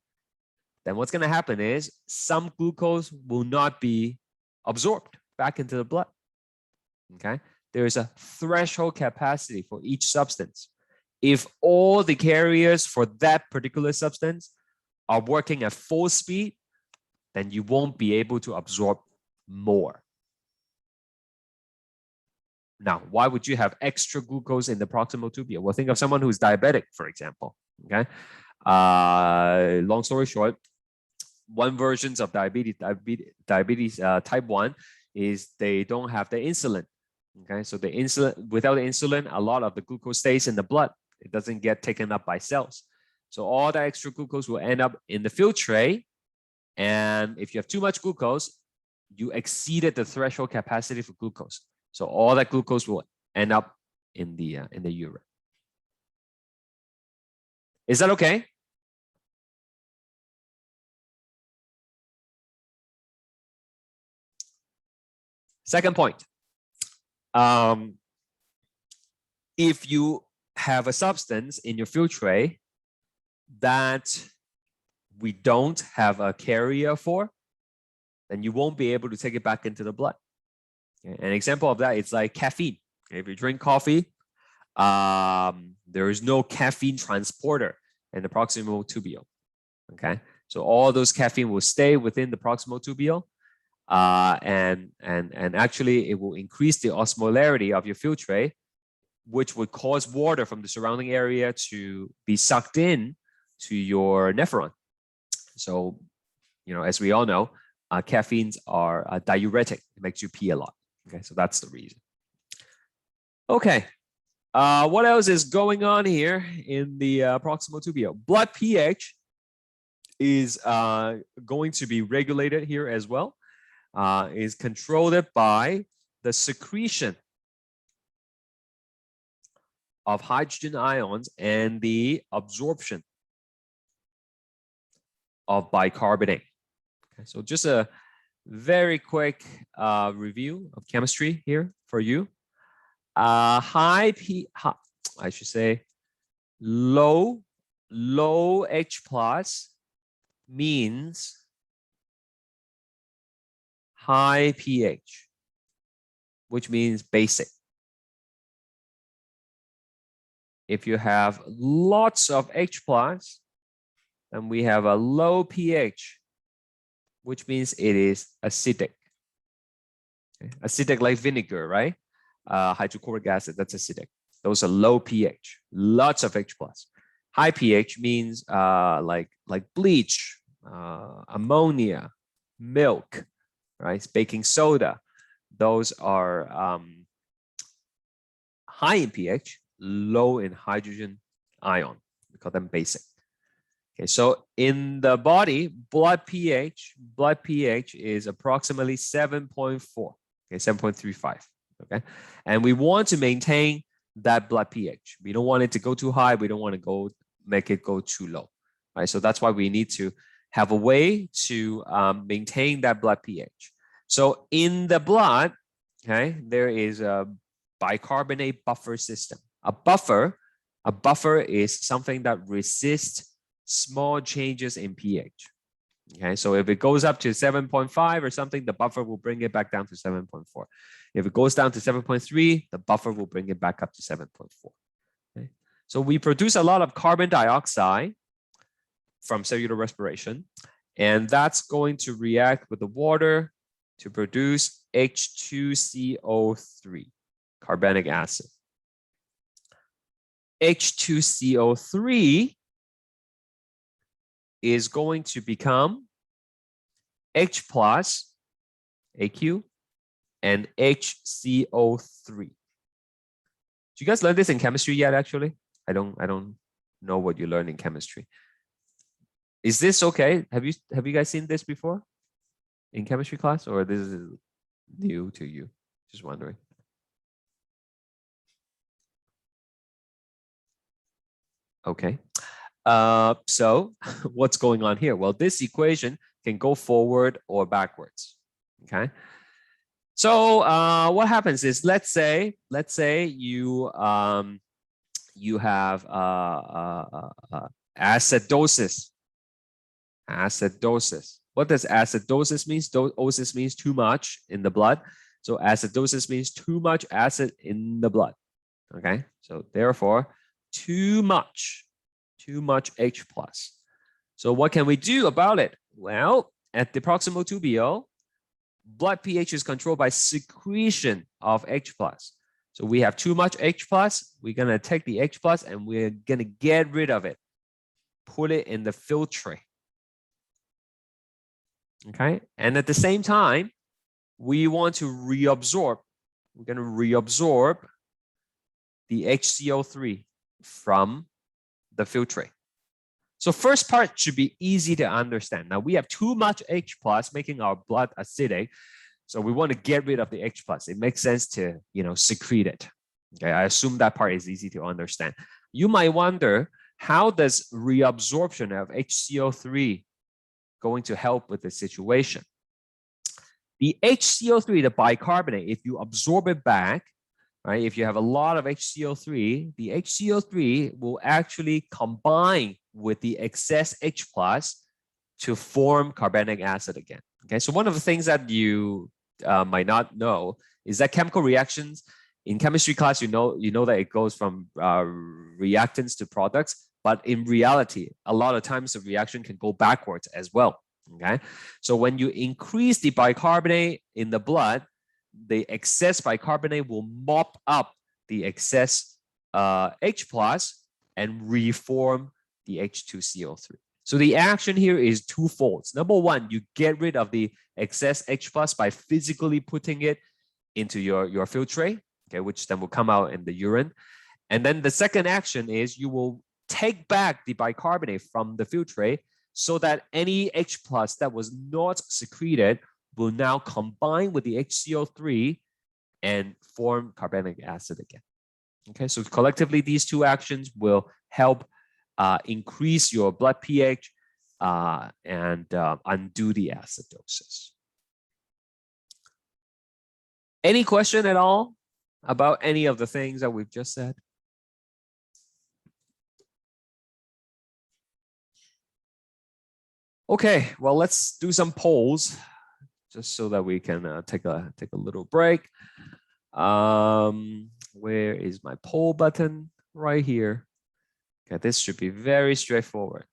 [SPEAKER 1] then what's going to happen is some glucose will not be absorbed back into the blood. Okay, there is a threshold capacity for each substance. If all the carriers for that particular substance are working at full speed, then you won't be able to absorb more. Now, why would you have extra glucose in the proximal tubule? Well, think of someone who's diabetic, for example. Okay, long story short, one versions of diabetes type 1 is they don't have the insulin. Okay, so the insulin, without the insulin, a lot of the glucose stays in the blood. It doesn't get taken up by cells. So all the extra glucose will end up in the filtrate. And if you have too much glucose, you exceeded the threshold capacity for glucose. So all that glucose will end up in the urine. Is that okay? Second point. If you have a substance in your filtrate that we don't have a carrier for, then you won't be able to take it back into the blood. Okay. An example of that is like caffeine. Okay. If you drink coffee, there is no caffeine transporter in the proximal tubule. Okay, so all those caffeine will stay within the proximal tubule, and actually it will increase the osmolarity of your filtrate, which would cause water from the surrounding area to be sucked in to your nephron. So, you know, as we all know, caffeines are diuretic. It makes you pee a lot. Okay, so that's the reason. Okay, what else is going on here in the proximal tubule? Blood pH is going to be regulated here as well. Is controlled by the secretion of hydrogen ions and the absorption of bicarbonate. Okay, so just a very quick review of chemistry here for you. Low H plus means high pH, which means basic. If you have lots of H plus, and we have a low pH, which means it is acidic. Okay. Acidic like vinegar, right? Hydrochloric acid, that's acidic. Those are low pH, lots of H+. High pH means like bleach, ammonia, milk, right? Baking soda. Those are high in pH, low in hydrogen ion. We call them basic. Okay, so in the body, blood pH is approximately 7.4, okay, 7.35, okay? And we want to maintain that blood pH. We don't want it to go too high. We don't want to make it go too low, right? So that's why we need to have a way to maintain that blood pH. So in the blood, okay, there is a bicarbonate buffer system. A buffer is something that resists small changes in pH. Okay, so if it goes up to 7.5 or something, the buffer will bring it back down to 7.4. If it goes down to 7.3, the buffer will bring it back up to 7.4. Okay, so we produce a lot of carbon dioxide from cellular respiration, and that's going to react with the water to produce H2CO3, carbonic acid. H2CO3 is going to become H plus, AQ, and HCO3. Did you guys learn this in chemistry yet, actually? I don't know what you learned in chemistry. Is this okay? Have you guys seen this before in chemistry class, or this is new to you? Just wondering. Okay. So what's going on here? Well, this equation can go forward or backwards. Okay. So what happens is, let's say you have acidosis. Acidosis. What does acidosis mean? Osis means too much in the blood. So acidosis means too much acid in the blood. Okay. So therefore, too much H plus. So what can we do about it? Well, at the proximal tubule, blood pH is controlled by secretion of H plus. So we have too much H plus. We're gonna take the H plus and we're gonna get rid of it. Put it in the filtrate. Okay, and at the same time, we want to reabsorb. We're gonna reabsorb the HCO3 from the filtrate. So first part should be easy to understand. Now we have too much H plus making our blood acidic. So we want to get rid of the H plus. It makes sense to, secrete it. Okay, I assume that part is easy to understand. You might wonder, how does reabsorption of HCO3 going to help with the situation? The HCO3, the bicarbonate, if you absorb it back, right? If you have a lot of HCO3, the HCO3 will actually combine with the excess H plus to form carbonic acid again. Okay, so one of the things that you might not know is that chemical reactions in chemistry class, you know that it goes from reactants to products, but in reality, a lot of times the reaction can go backwards as well. Okay, so when you increase the bicarbonate in the blood, the excess bicarbonate will mop up the excess H plus and reform the H2CO3. So the action here is twofold. Number one, you get rid of the excess H plus by physically putting it into your filtrate, okay, which then will come out in the urine. And then the second action is you will take back the bicarbonate from the filtrate so that any H plus that was not secreted will now combine with the HCO3 and form carbonic acid again. Okay, so collectively, these two actions will help increase your blood pH and undo the acidosis. Any question at all about any of the things that we've just said? Okay, well, let's do some polls just so that we can take a little break. Where is my poll button? Right here. Okay, this should be very straightforward.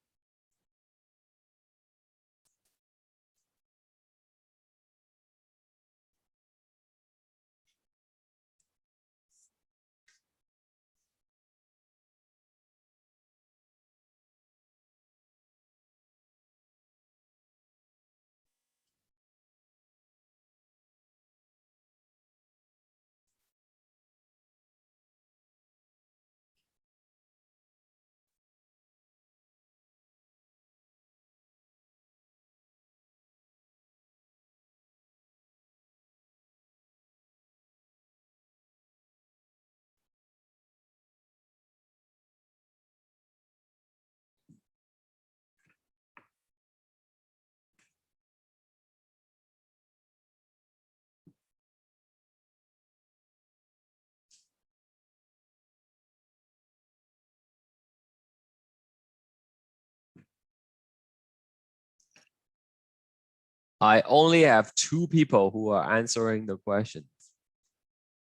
[SPEAKER 1] I only have 2 people who are answering the questions.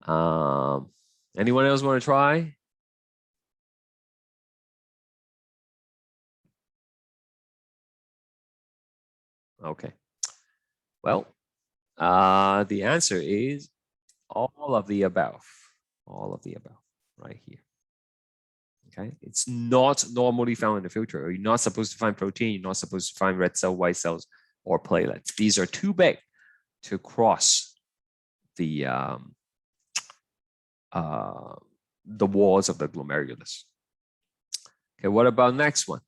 [SPEAKER 1] Anyone else want to try? Okay. Well, the answer is all of the above. All of the above, right here. Okay, it's not normally found in the filter. You're not supposed to find protein. You're not supposed to find red cell, white cells, or platelets. These are too big to cross the walls of the glomerulus. Okay, what about next one?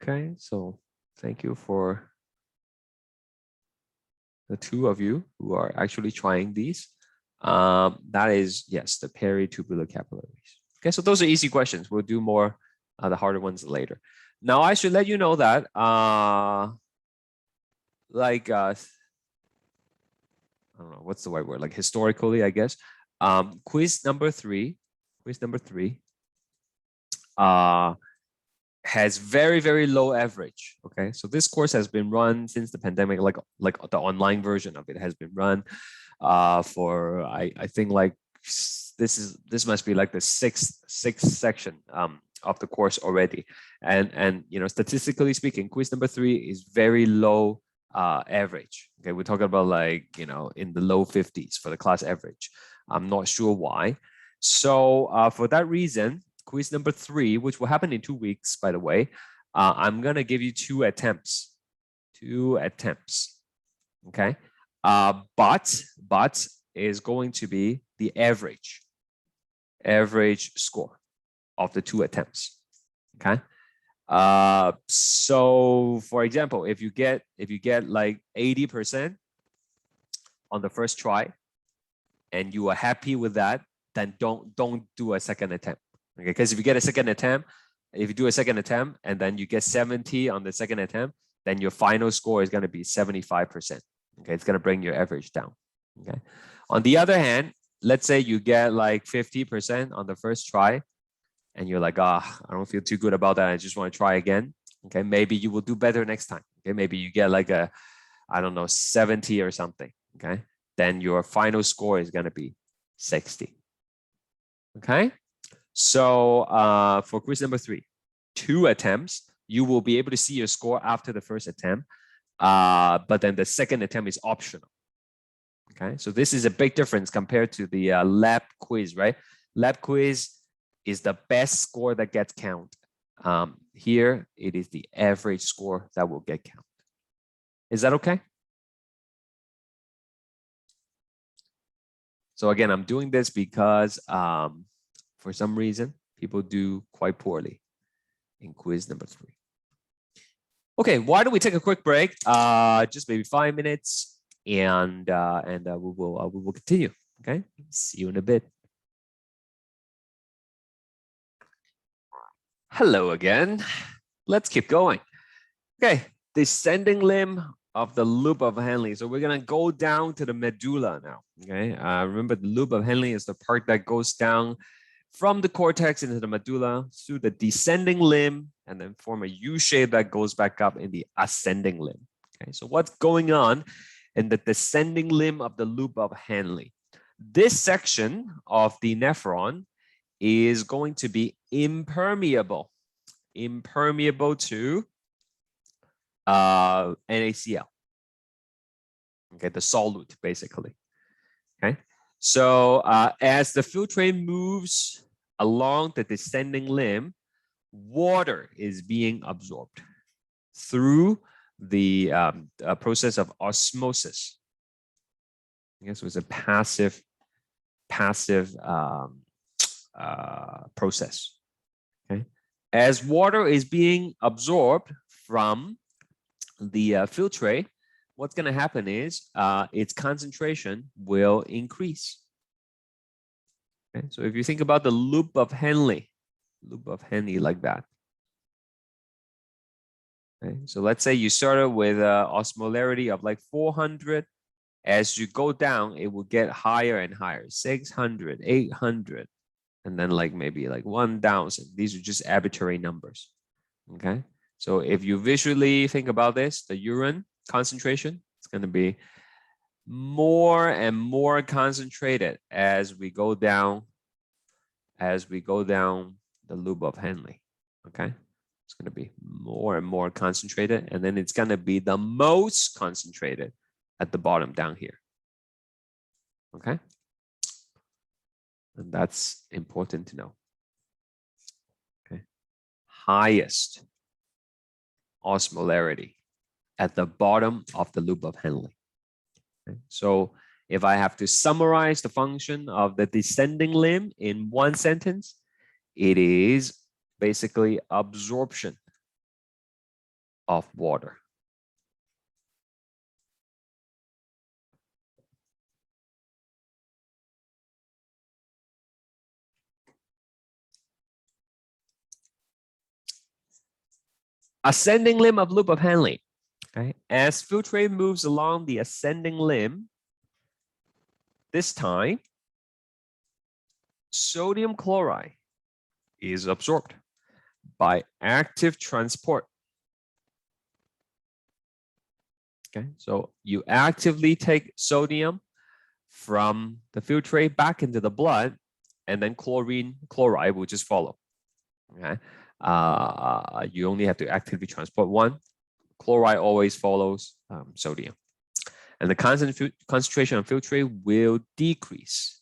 [SPEAKER 1] Okay, so thank you for the 2 of you who are actually trying these. That is, yes, the peritubular capillaries. Okay, so those are easy questions. We'll do more, the harder ones later. Now, I should let you know that, like, I don't know, what's the right word? Like historically, I guess. Quiz number 3, has very, very low average. Okay, so this course has been run since the pandemic, like the online version of it has been run for I think like this must be like the sixth section of the course already, and you know, statistically speaking, quiz number 3 is very low average. Okay, we're talking about like, you know, in the low 50s for the class average. I'm not sure why. So for that reason, quiz number 3, which will happen in 2 weeks, by the way, I'm gonna give you 2 attempts. 2 attempts. Okay. But is going to be the average score of the 2 attempts. Okay. So for example, if you get like 80% on the first try and you are happy with that, then don't do a second attempt. Okay, because if you get a second attempt, if you do a second attempt and then you get 70 on the second attempt, then your final score is going to be 75%. Okay, it's going to bring your average down. Okay. On the other hand, let's say you get like 50% on the first try and you're like, I don't feel too good about that. I just want to try again. Okay, maybe you will do better next time. Okay, maybe you get like a, I don't know, 70 or something. Okay, then your final score is going to be 60. Okay. So for quiz number 3, 2 attempts, you will be able to see your score after the first attempt, but then the second attempt is optional. Okay, so this is a big difference compared to the lab quiz, right? Lab quiz is the best score that gets counted. Here, it is the average score that will get counted. Is that okay? So again, I'm doing this because for some reason, people do quite poorly in quiz number 3. Okay, why don't we take a quick break? Just maybe 5 minutes, and we will continue. Okay, see you in a bit. Hello again. Let's keep going. Okay, descending limb of the loop of Henle. So we're gonna go down to the medulla now. Okay, remember the loop of Henle is the part that goes down from the cortex into the medulla through the descending limb and then form a U shape that goes back up in the ascending limb. Okay, so what's going on in the descending limb of the loop of Henle? This section of the nephron is going to be impermeable to NaCl. Okay, the solute basically. Okay, so as the filtrate moves along the descending limb, water is being absorbed through the process of osmosis. Okay, so it's a passive process. Okay, As water is being absorbed from the filtrate, what's going to happen is its concentration will increase. Okay? So if you think about the loop of Henle like that. Okay? So let's say you started with osmolarity of like 400. As you go down, it will get higher and higher, 600, 800, and then like maybe like 1,000. These are just arbitrary numbers. Okay. So if you visually think about this, the urine concentration, it's going to be more and more concentrated as we go down the loop of Henle. Okay. It's going to be more and more concentrated, and then it's going to be the most concentrated at the bottom down here. Okay. And that's important to know. Okay. Highest osmolarity at the bottom of the loop of Henle. Okay. So if I have to summarize the function of the descending limb in one sentence, it is basically absorption of water. Ascending limb of loop of Henle. Okay. As filtrate moves along the ascending limb, this time, sodium chloride is absorbed by active transport. Okay, so you actively take sodium from the filtrate back into the blood, and then chloride will just follow. Okay, you only have to actively transport one. Chloride always follows sodium, and the concentration of filtrate will decrease.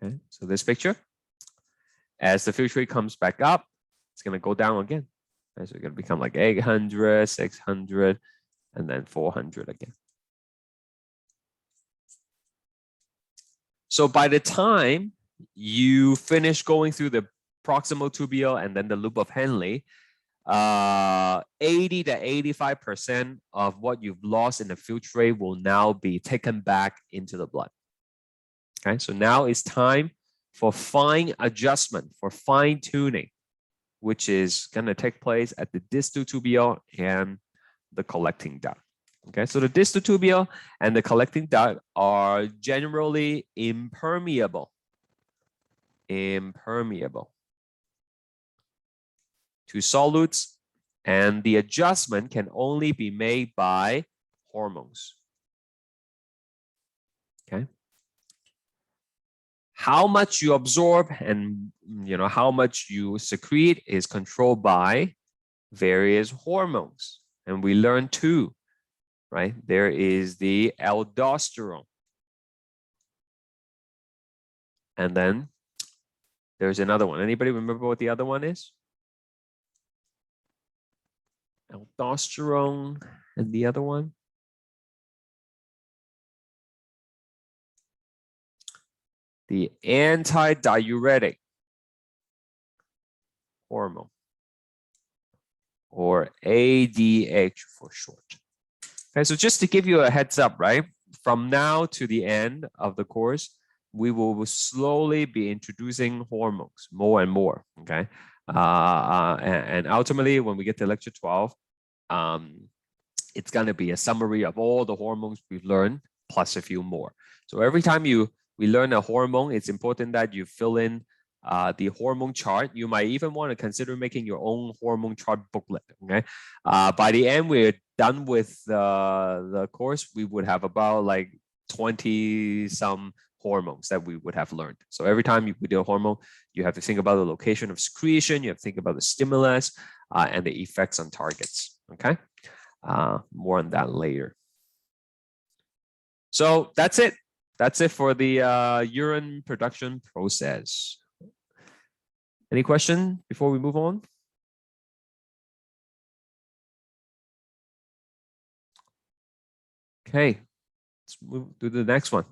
[SPEAKER 1] Okay, so this picture, as the filtrate comes back up, it's going to go down again. Okay, so it's going to become like 800, 600, and then 400 again. So by the time you finish going through the proximal tubule and then the loop of Henle, 80 to 85% of what you've lost in the filtrate will now be taken back into the blood. Okay, so now it's time for fine adjustment, for fine tuning, which is going to take place at the distal tubule and the collecting duct. Okay, so the distal tubule and the collecting duct are generally impermeable to solutes, and the adjustment can only be made by hormones. Okay. How much you absorb and how much you secrete is controlled by various hormones. And we learned two, right? There is the aldosterone. And then there's another one. Anybody remember what the other one is? Aldosterone and the other one? The antidiuretic hormone, or ADH for short. Okay, so just to give you a heads up, right? From now to the end of the course, we will slowly be introducing hormones more and more, okay? And ultimately, when we get to lecture 12, it's going to be a summary of all the hormones we've learned, plus a few more. So every time we learn a hormone, it's important that you fill in the hormone chart. You might even want to consider making your own hormone chart booklet. Okay. By the end, we're done with the course. We would have about like 20 some hormones that we would have learned. So every time you do a hormone, you have to think about the location of secretion. You have to think about the stimulus and the effects on targets. Okay. More on that later. So that's it. That's it for the urine production process. Any question before we move on? Okay, let's move to the next one.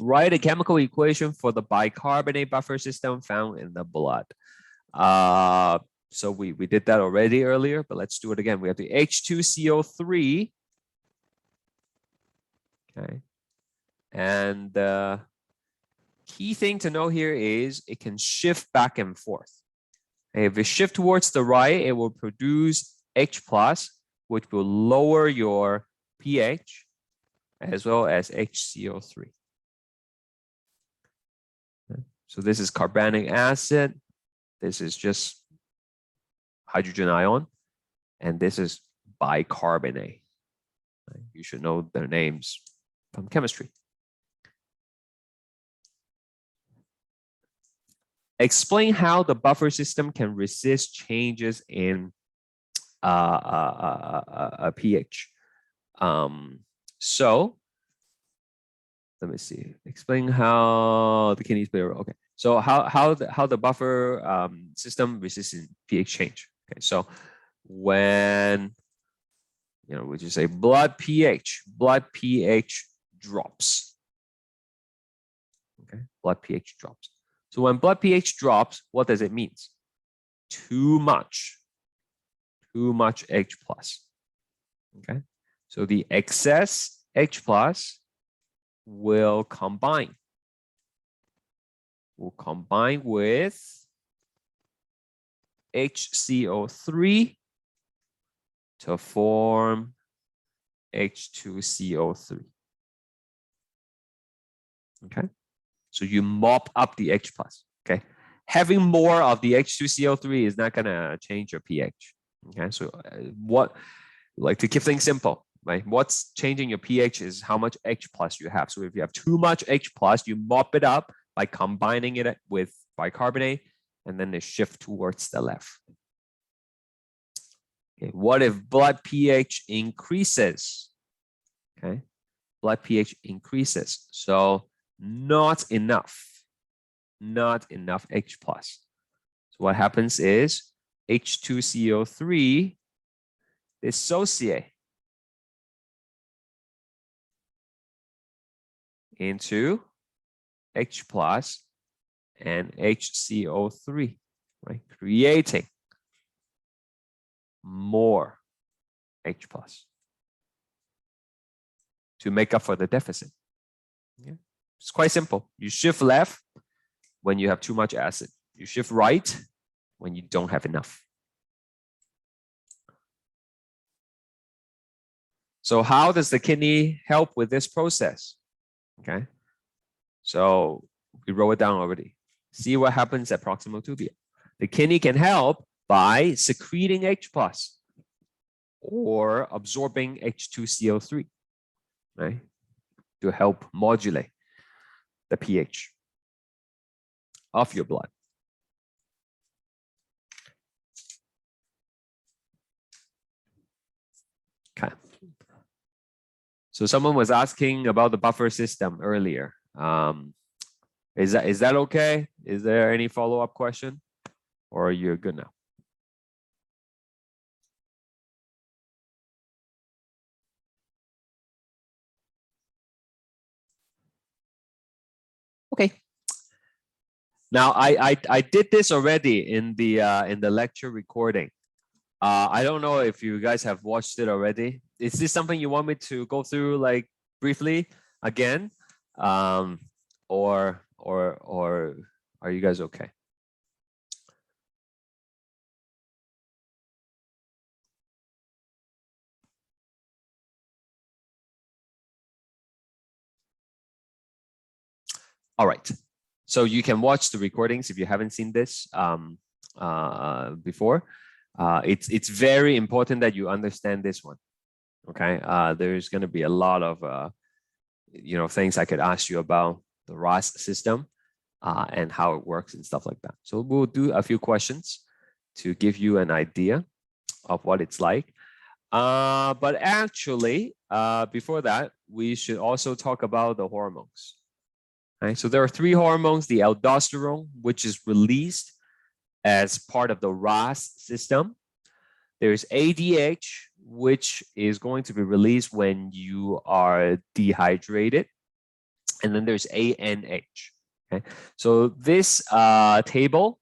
[SPEAKER 1] Write a chemical equation for the bicarbonate buffer system found in the blood. So we did that already earlier, but let's do it again. We have the H2CO3. Okay. And the key thing to know here is it can shift back and forth. If it shifts towards the right, it will produce H+, which will lower your pH as well as HCO3. So this is carbonic acid. This is just hydrogen ion. And this is bicarbonate. You should know their names from chemistry. Explain how the buffer system can resist changes in pH. So let me see. Explain how the kidneys play a role. Okay. So how the buffer system resists in pH change. Okay. So when we just say blood pH drops. Okay. Blood pH drops. So when blood pH drops, what does it mean? Too much H+. Okay. So the excess H+ will combine with HCO3 to form H2CO3. Okay. So you mop up the H+. Okay. Having more of the H2CO3 is not going to change your pH. Okay. So to keep things simple, right? What's changing your pH is how much H+ you have. So if you have too much H+, you mop it up by combining it with bicarbonate, and then they shift towards the left. Okay. What if blood pH increases? Okay. Blood pH increases. So not enough H+. So what happens is H2CO3 dissociate into H+ and HCO3, right? Creating more H+ to make up for the deficit. Yeah. It's quite simple. You shift left when you have too much acid. You shift right when you don't have enough. So how does the kidney help with this process? Okay. So we wrote it down already. See what happens at proximal tubia. The kidney can help by secreting H+ or absorbing H2CO3, right? To help modulate the pH of your blood. Okay. So someone was asking about the buffer system earlier. Is that okay? Is there any follow-up question, or you're good now? Okay. Now I did this already in the lecture recording. I don't know if you guys have watched it already. Is this something you want me to go through like briefly again, or are you guys okay? All right. So you can watch the recordings if you haven't seen this before. It's very important that you understand this one. Okay. There's going to be a lot of things I could ask you about the RAS system and how it works and stuff like that. So we'll do a few questions to give you an idea of what it's like. But actually, before that, we should also talk about the hormones. Right? So there are 3 hormones: the aldosterone, which is released as part of the RAS system. There's ADH, which is going to be released when you are dehydrated. And then there's ANH. Okay? So this table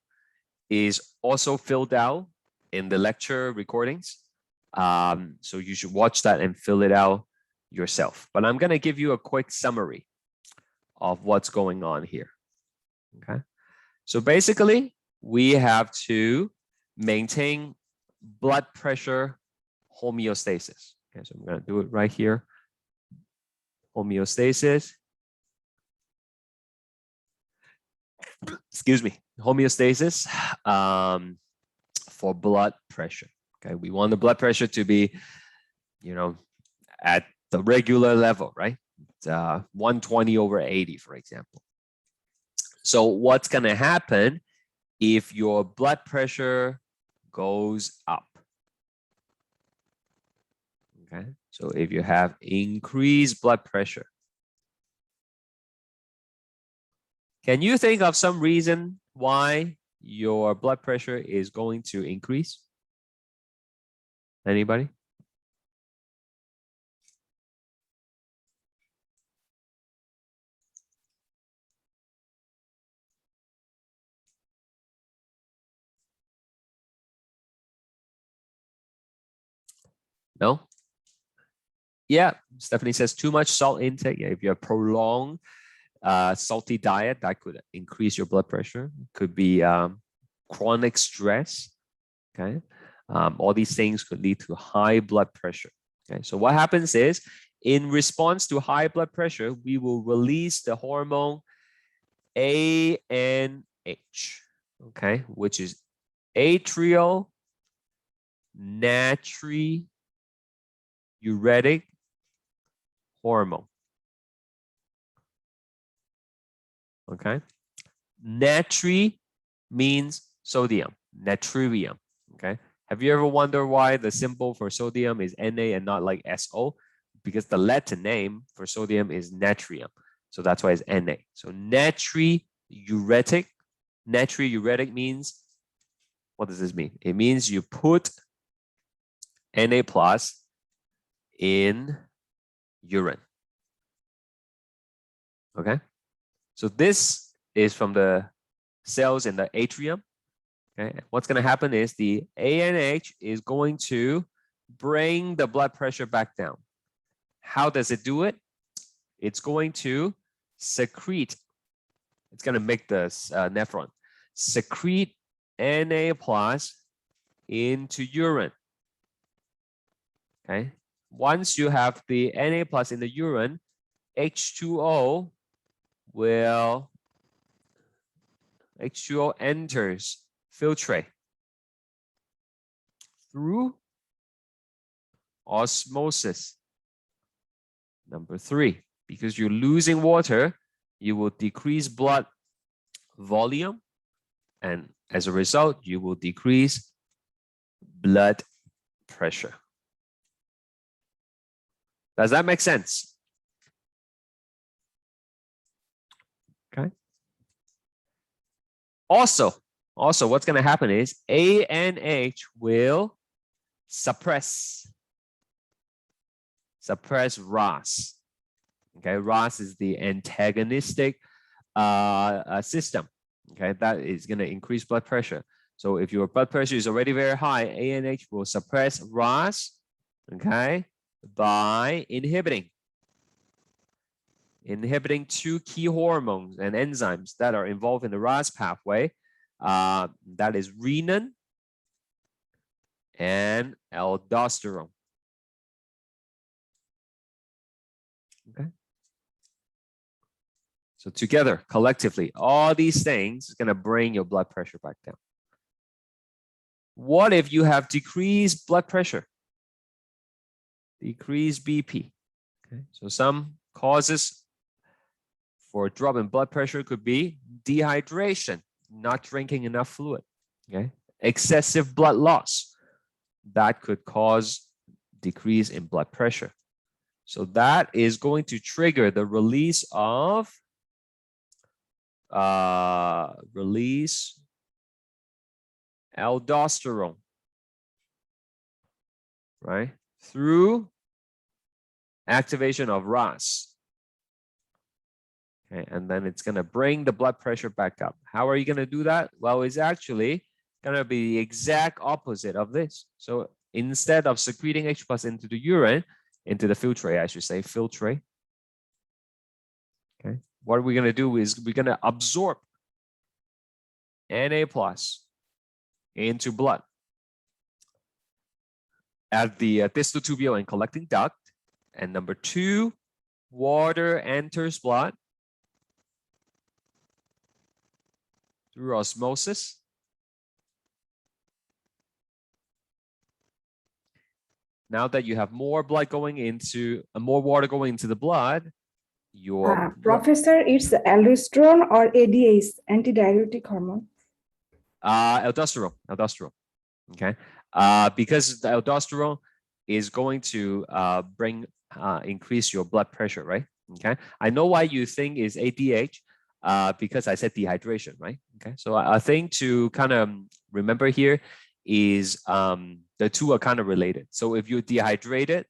[SPEAKER 1] is also filled out in the lecture recordings. So you should watch that and fill it out yourself. But I'm going to give you a quick summary of what's going on here. Okay. So basically, we have to maintain blood pressure homeostasis. Okay, so I'm going to do it right here. Homeostasis. Excuse me. Homeostasis for blood pressure. Okay, we want the blood pressure to be, at the regular level, right? 120/80, for example. So what's going to happen if your blood pressure goes up? Okay, so if you have increased blood pressure, can you think of some reason why your blood pressure is going to increase? Anybody? No? Yeah, Stephanie says too much salt intake. Yeah, if you have prolonged salty diet, that could increase your blood pressure. Could be chronic stress. Okay, all these things could lead to high blood pressure. Okay, so what happens is, in response to high blood pressure, we will release the hormone ANH, okay, which is atrial natriuretic hormone. Okay, natri means sodium, natrium. Okay, have you ever wondered why the symbol for sodium is Na and not like So? Because the Latin name for sodium is natrium, so that's why it's Na. So natriuretic. Natriuretic means, what does this mean? It means you put Na plus in urine. Okay, so this is from the cells in the atrium. Okay, what's going to happen is the ANH is going to bring the blood pressure back down. How does it do it? It's going to secrete. It's going to make the nephron secrete Na plus into urine. Okay, once you have the Na plus in the urine, H2O enters, filtrate through osmosis. Number 3, because you're losing water, you will decrease blood volume, and as a result, you will decrease blood pressure. Does that make sense? Okay. Also, what's going to happen is ANH will suppress RAS. Okay, RAS is the antagonistic system. Okay, that is going to increase blood pressure. So if your blood pressure is already very high, ANH will suppress RAS, okay, by inhibiting 2 key hormones and enzymes that are involved in the RAS pathway. That is renin and aldosterone. Okay. So together, collectively, all these things is going to bring your blood pressure back down. What if you have decreased blood pressure? Decreased BP. Okay. So some causes for a drop in blood pressure could be dehydration, not drinking enough fluid. Okay. Excessive blood loss. That could cause decrease in blood pressure. So that is going to trigger the release of aldosterone, right? Through activation of RAS. Okay, and then it's going to bring the blood pressure back up. How are you going to do that? Well, it's actually gonna be the exact opposite of this. So instead of secreting H plus into the urine, into the filtrate, I should say, filtrate. Okay, what we're gonna do is we're gonna absorb Na plus into blood at the distal tubule and collecting duct. And number 2, water enters blood through osmosis. Now that you have more blood going into, more water going into the blood, your
[SPEAKER 3] Professor, it's aldosterone or ADH, antidiuretic hormone.
[SPEAKER 1] aldosterone. Okay, because the aldosterone is going to increase your blood pressure, right? Okay, I know why you think is ADH, because I said dehydration, right? Okay, so I think to kind of remember here is the two are kind of related. So if you're dehydrated,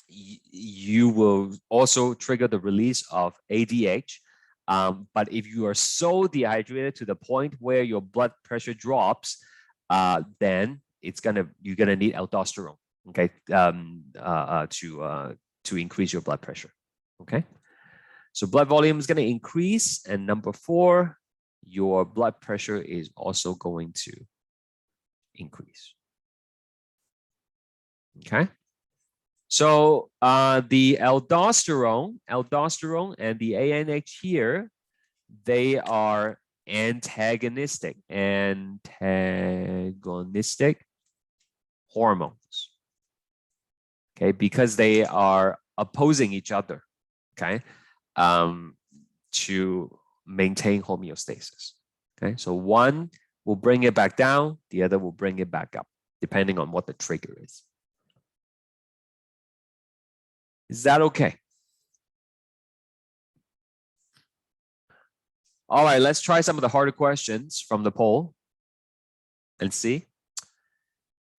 [SPEAKER 1] you will also trigger the release of ADH. But if you are so dehydrated to the point where your blood pressure drops, then you're gonna need aldosterone, okay, to increase your blood pressure. Okay, so blood volume is gonna increase, and number 4, your blood pressure is also going to increase. Okay. So the aldosterone and the ANH here, they are antagonistic hormones. Okay, because they are opposing each other. Okay, to maintain homeostasis. Okay, so one will bring it back down, the other will bring it back up, depending on what the trigger is. Is that okay? All right, let's try some of the harder questions from the poll and see.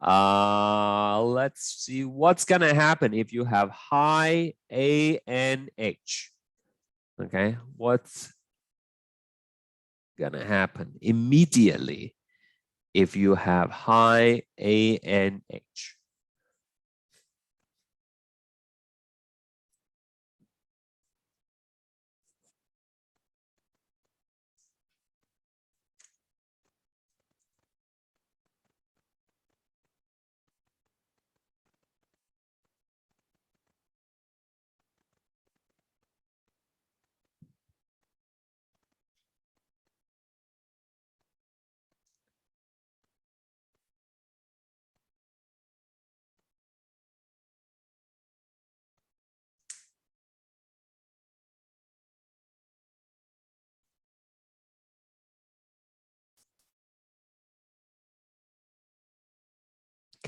[SPEAKER 1] Let's see what's gonna happen if you have high ANH. Okay, what's gonna happen immediately if you have high ANH?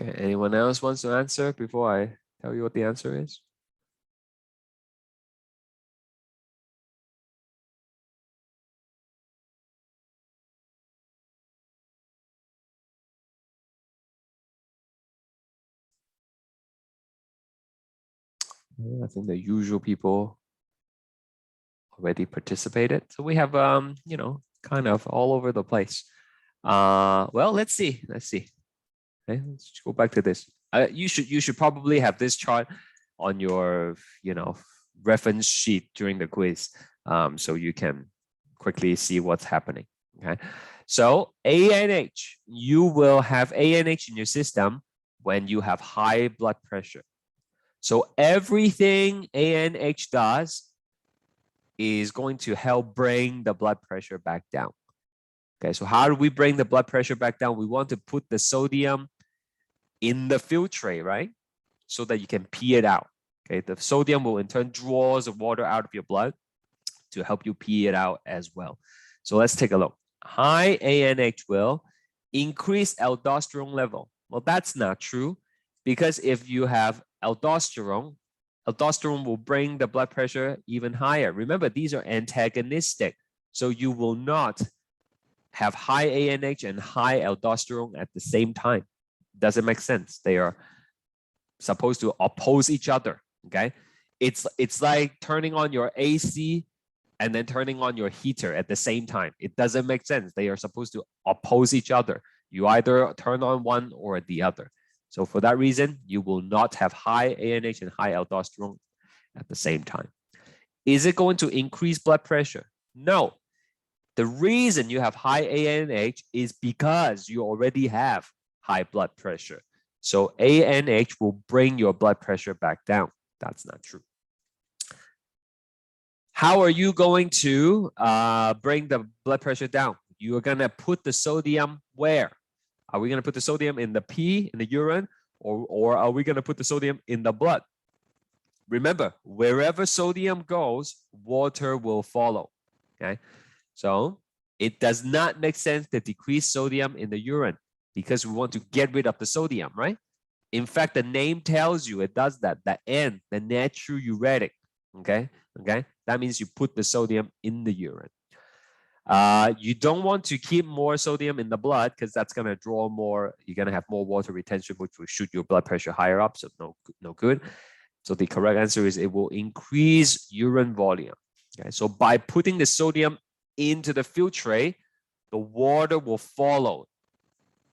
[SPEAKER 1] Okay, anyone else wants to answer before I tell you what the answer is? I think the usual people already participated. So we have, you know, kind of all over the place. Well, let's see. Okay, let's go back to this. You should probably have this chart on your, you know, reference sheet during the quiz, so you can quickly see what's happening. Okay, so ANH, you will have ANH in your system when you have high blood pressure. So everything ANH does is going to help bring the blood pressure back down. Okay, so how do we bring the blood pressure back down? We want to put the sodium in the filtrate, right? So that you can pee it out. Okay, the sodium will in turn draws the water out of your blood to help you pee it out as well. So let's take a look. High ANH will increase aldosterone level. Well, that's not true, because if you have aldosterone will bring the blood pressure even higher. Remember, these are antagonistic. So you will not have high ANH and high aldosterone at the same time. Doesn't make sense. They are supposed to oppose each other. Okay, it's like turning on your AC and then turning on your heater at the same time. It doesn't make sense. They are supposed to oppose each other. You either turn on one or the other. So for that reason, you will not have high ANH and high aldosterone at the same time. Is it going to increase blood pressure? No. The reason you have high ANH is because you already have high blood pressure. So ANH will bring your blood pressure back down. That's not true. How are you going to bring the blood pressure down? You are going to put the sodium where? Are we going to put the sodium in the pee, in the urine, or are we going to put the sodium in the blood? Remember, wherever sodium goes, water will follow. Okay, so it does not make sense to decrease sodium in the urine because we want to get rid of the sodium, right? In fact, the name tells you it does that. The N, the natriuretic. Okay, that means you put the sodium in the urine. You don't want to keep more sodium in the blood because that's going to draw more. You're going to have more water retention, which will shoot your blood pressure higher up. So no good. So the correct answer is it will increase urine volume. Okay, so by putting the sodium into the filtrate, the water will follow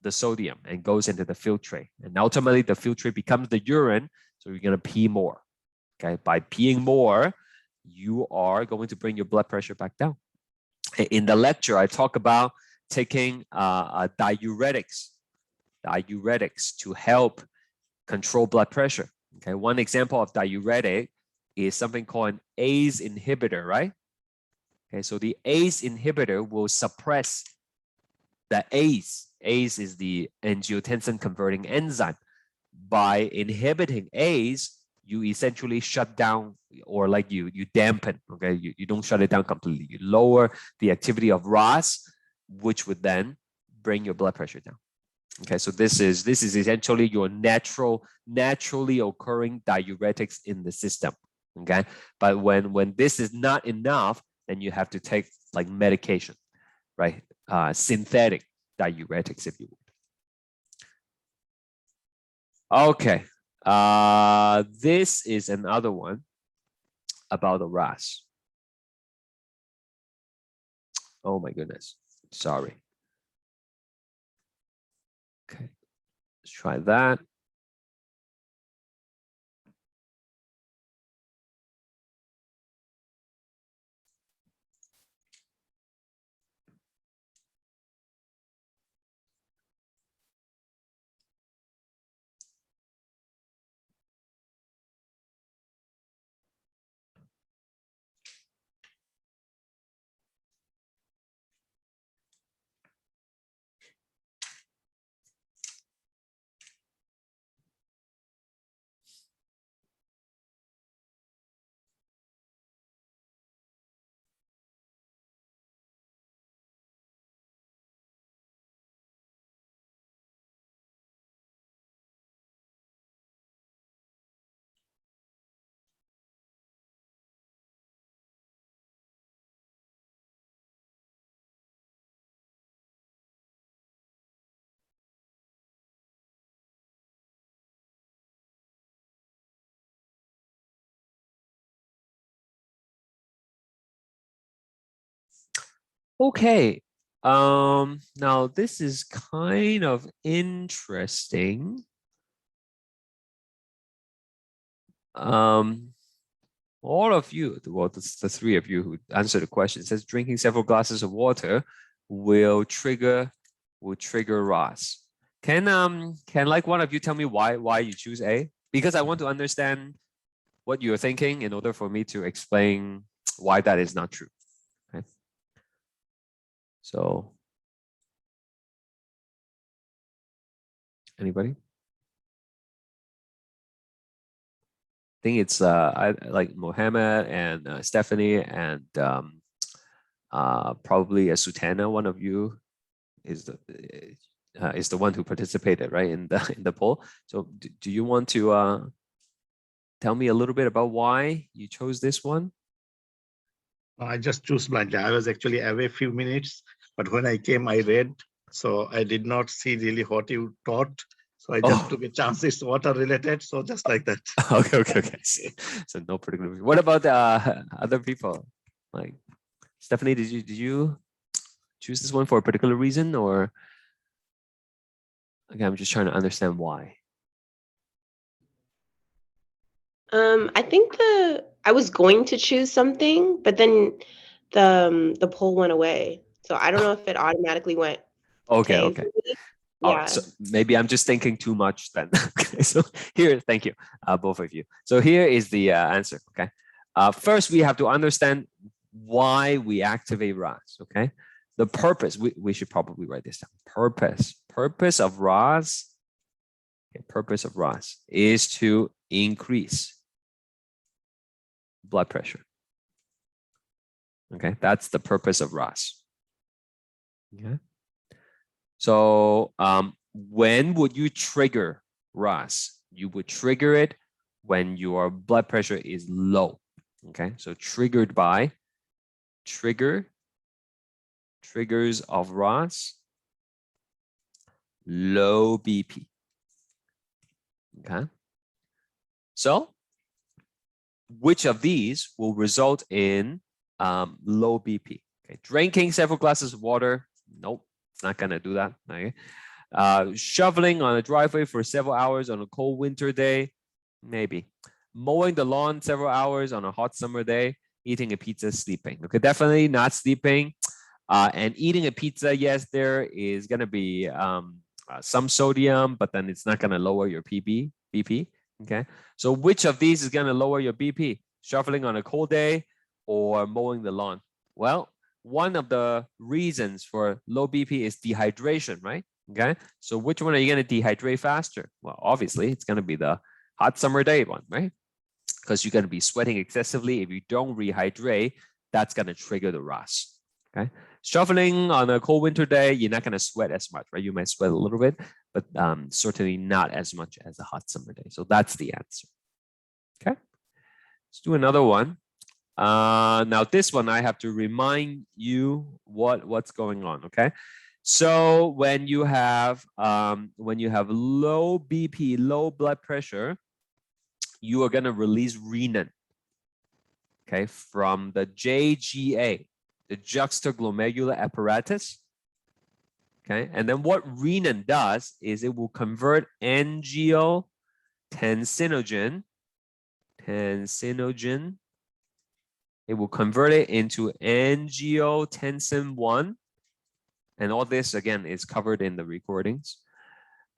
[SPEAKER 1] the sodium and goes into the filtrate. And ultimately, the filtrate becomes the urine. So you're going to pee more. Okay, by peeing more, you are going to bring your blood pressure back down. In the lecture, I talk about taking diuretics to help control blood pressure. Okay, one example of diuretic is something called an ACE inhibitor, right? Okay, so the ACE inhibitor will suppress the ACE. ACE is the angiotensin converting enzyme. By inhibiting ACE, you essentially shut down, or like you dampen, okay? You don't shut it down completely. You lower the activity of RAS, which would then bring your blood pressure down. Okay, so this is essentially your naturally occurring diuretics in the system. Okay, but when this is not enough, then you have to take like medication, right? Synthetic diuretics, if you would. Okay. This is another one about the RAS. Oh my goodness, sorry. Okay, let's try that. Okay, now this is kind of interesting. All of you, well, the three of you who answered the question, says drinking several glasses of water will trigger RAS. Can like one of you tell me why you choose A? Because I want to understand what you're thinking in order for me to explain why that is not true. Okay. So, anybody? I think it's I like Mohammed and Stephanie and probably a Sutana. One of you is the one who participated, right, in the poll. So do you want to tell me a little bit about why you chose this one?
[SPEAKER 2] I just chose blindly. I was actually away a few minutes, but when I came, I read. So I did not see really what you taught. So I just took a chance. It's water related. So just like that.
[SPEAKER 1] Okay. So no particular reason. What about other people? Like, Stephanie, did you choose this one for a particular reason, or again, I'm just trying to understand why.
[SPEAKER 4] I think I was going to choose something, but then the poll went away. So I don't know if it automatically went
[SPEAKER 1] Okay,
[SPEAKER 4] to
[SPEAKER 1] okay.
[SPEAKER 4] Avery.
[SPEAKER 1] All
[SPEAKER 4] Yeah.
[SPEAKER 1] right, so maybe I'm just thinking too much then. Okay, so here, thank you, both of you. So here is the answer, okay? First, we have to understand why we activate RAS, okay? The purpose, we should probably write this down. Purpose of RAS, okay, purpose of RAS is to increase blood pressure. Okay, that's the purpose of RAS. Okay. So when would you trigger RAS? You would trigger it when your blood pressure is low. Okay, so triggered by triggers of RAS, low BP. Okay, so which of these will result in low BP? Okay, drinking several glasses of water. Nope, it's not gonna do that. Okay. Shoveling on a driveway for several hours on a cold winter day, maybe. Mowing the lawn several hours on a hot summer day, eating a pizza, sleeping. Okay, definitely not sleeping. And eating a pizza, yes, there is going to be some sodium, but then it's not going to lower your BP. Okay, so which of these is going to lower your BP? Shoveling on a cold day or mowing the lawn? Well, one of the reasons for low BP is dehydration, right? Okay, so which one are you going to dehydrate faster? Well, obviously, it's going to be the hot summer day one, right? Because you're going to be sweating excessively. If you don't rehydrate, that's going to trigger the RAS. Okay, shoveling on a cold winter day, you're not going to sweat as much, right? You might sweat a little bit, but certainly not as much as a hot summer day. So that's the answer. Okay, let's do another one. Now this one, I have to remind you what's going on. Okay, so when you have low BP, low blood pressure, you are going to release renin, okay, from the JGA, the juxtaglomerular apparatus. Okay, and then what renin does is it will convert angiotensinogen. It will convert it into angiotensin 1. And all this, again, is covered in the recordings.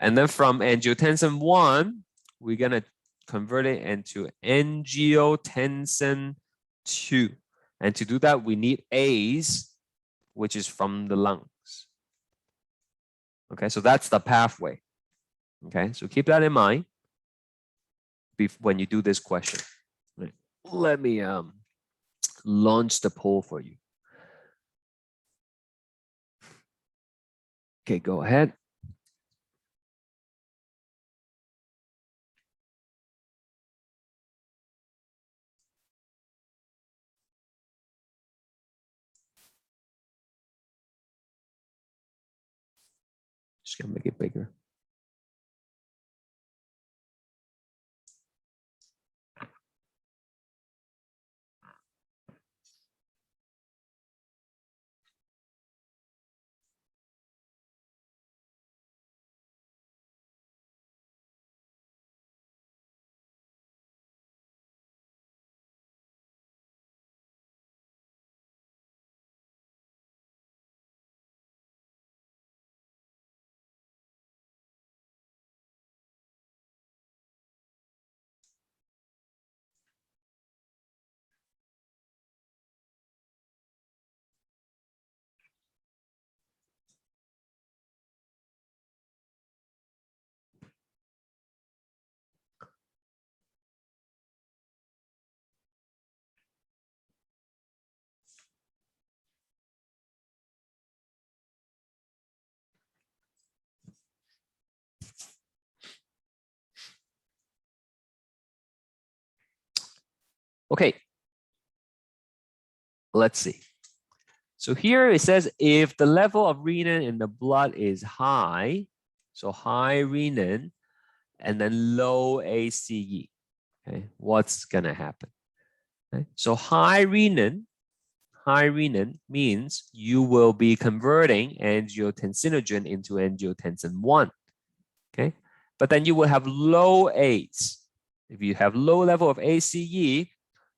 [SPEAKER 1] And then from angiotensin 1, we're going to convert it into angiotensin 2. And to do that, we need ACE, which is from the lungs. Okay, so that's the pathway. Okay, so keep that in mind when you do this question. Right. Let me launch the poll for you. Okay, go ahead. Just gonna make it bigger. Okay, let's see. So here it says if the level of renin in the blood is high, so high renin and then low ACE, okay, what's gonna happen? Okay. So high renin high renin means you will be converting angiotensinogen into angiotensin 1. Okay, but then you will have low ACE. If you have low level of ACE,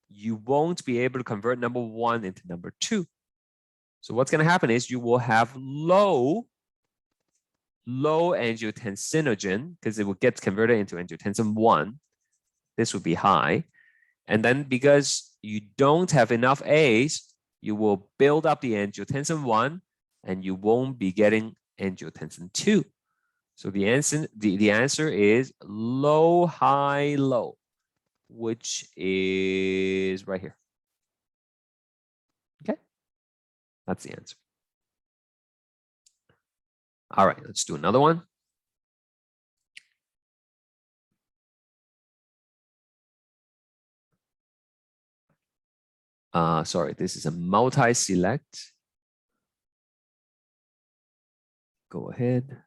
[SPEAKER 1] you won't be able to convert number 1 into number 2. So what's going to happen is you will have low angiotensinogen because it will get converted into angiotensin 1. This would be high. And then because you don't have enough ACE, you will build up the angiotensin 1 and you won't be getting angiotensin 2. So the answer is low, high, low, which is right here. Okay, that's the answer. All right, let's do another one. Sorry, this is a multi-select. Go ahead.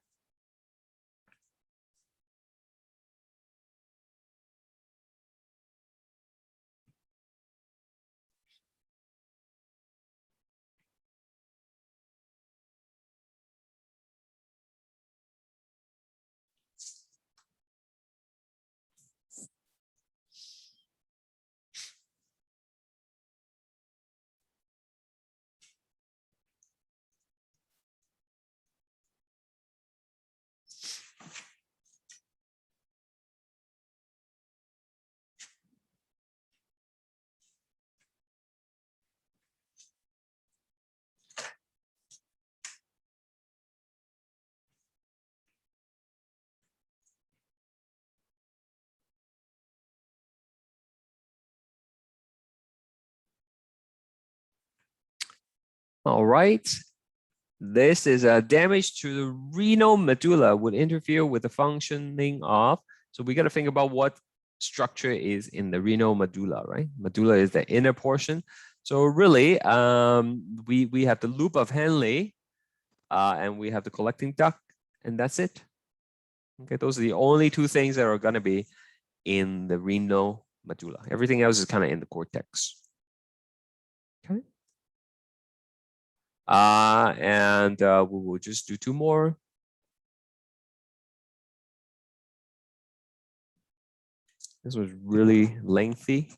[SPEAKER 1] All right. This is a damage to the renal medulla would interfere with the functioning of. So we got to think about what structure is in the renal medulla, right? Medulla is the inner portion. So really, we have the loop of Henle, and we have the collecting duct, and that's it. Okay, those are the only two things that are going to be in the renal medulla. Everything else is kind of in the cortex. Okay. And we will just do 2 more. This was really lengthy.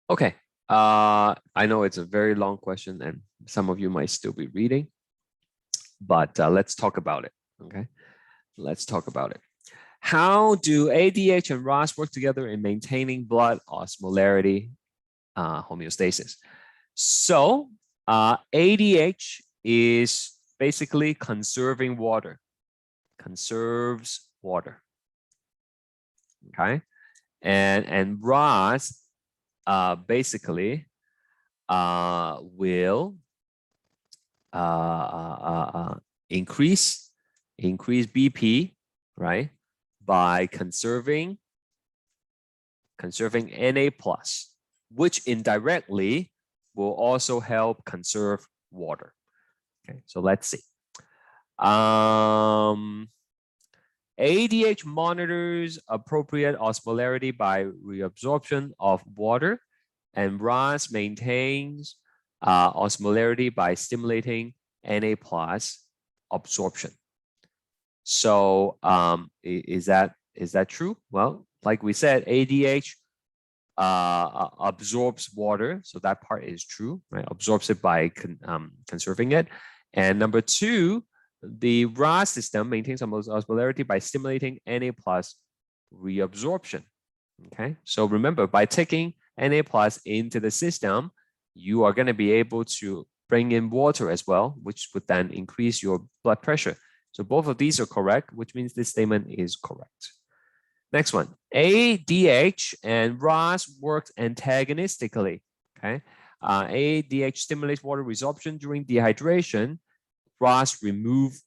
[SPEAKER 1] Okay. I know it's a very long question and some of you might still be reading, but let's talk about it. Okay. Let's talk about it. How do ADH and ROS work together in maintaining blood osmolarity homeostasis? So ADH is basically conserving water, conserves water. Okay. And ROS basically will increase BP, right, by conserving Na plus, which indirectly will also help conserve water. Okay, so let's see. ADH monitors appropriate osmolarity by reabsorption of water, and RAS maintains osmolarity by stimulating Na plus absorption. So is that true? Well, like we said, ADH absorbs water, so that part is true, right? Absorbs it by conserving it. And number two, the RAS system maintains osmolarity by stimulating Na plus reabsorption. Okay, so remember, by taking Na plus into the system, you are going to be able to bring in water as well, which would then increase your blood pressure. So both of these are correct, which means this statement is correct. Next one, ADH and RAS work antagonistically. Okay, ADH stimulates water resorption during dehydration. RAS remove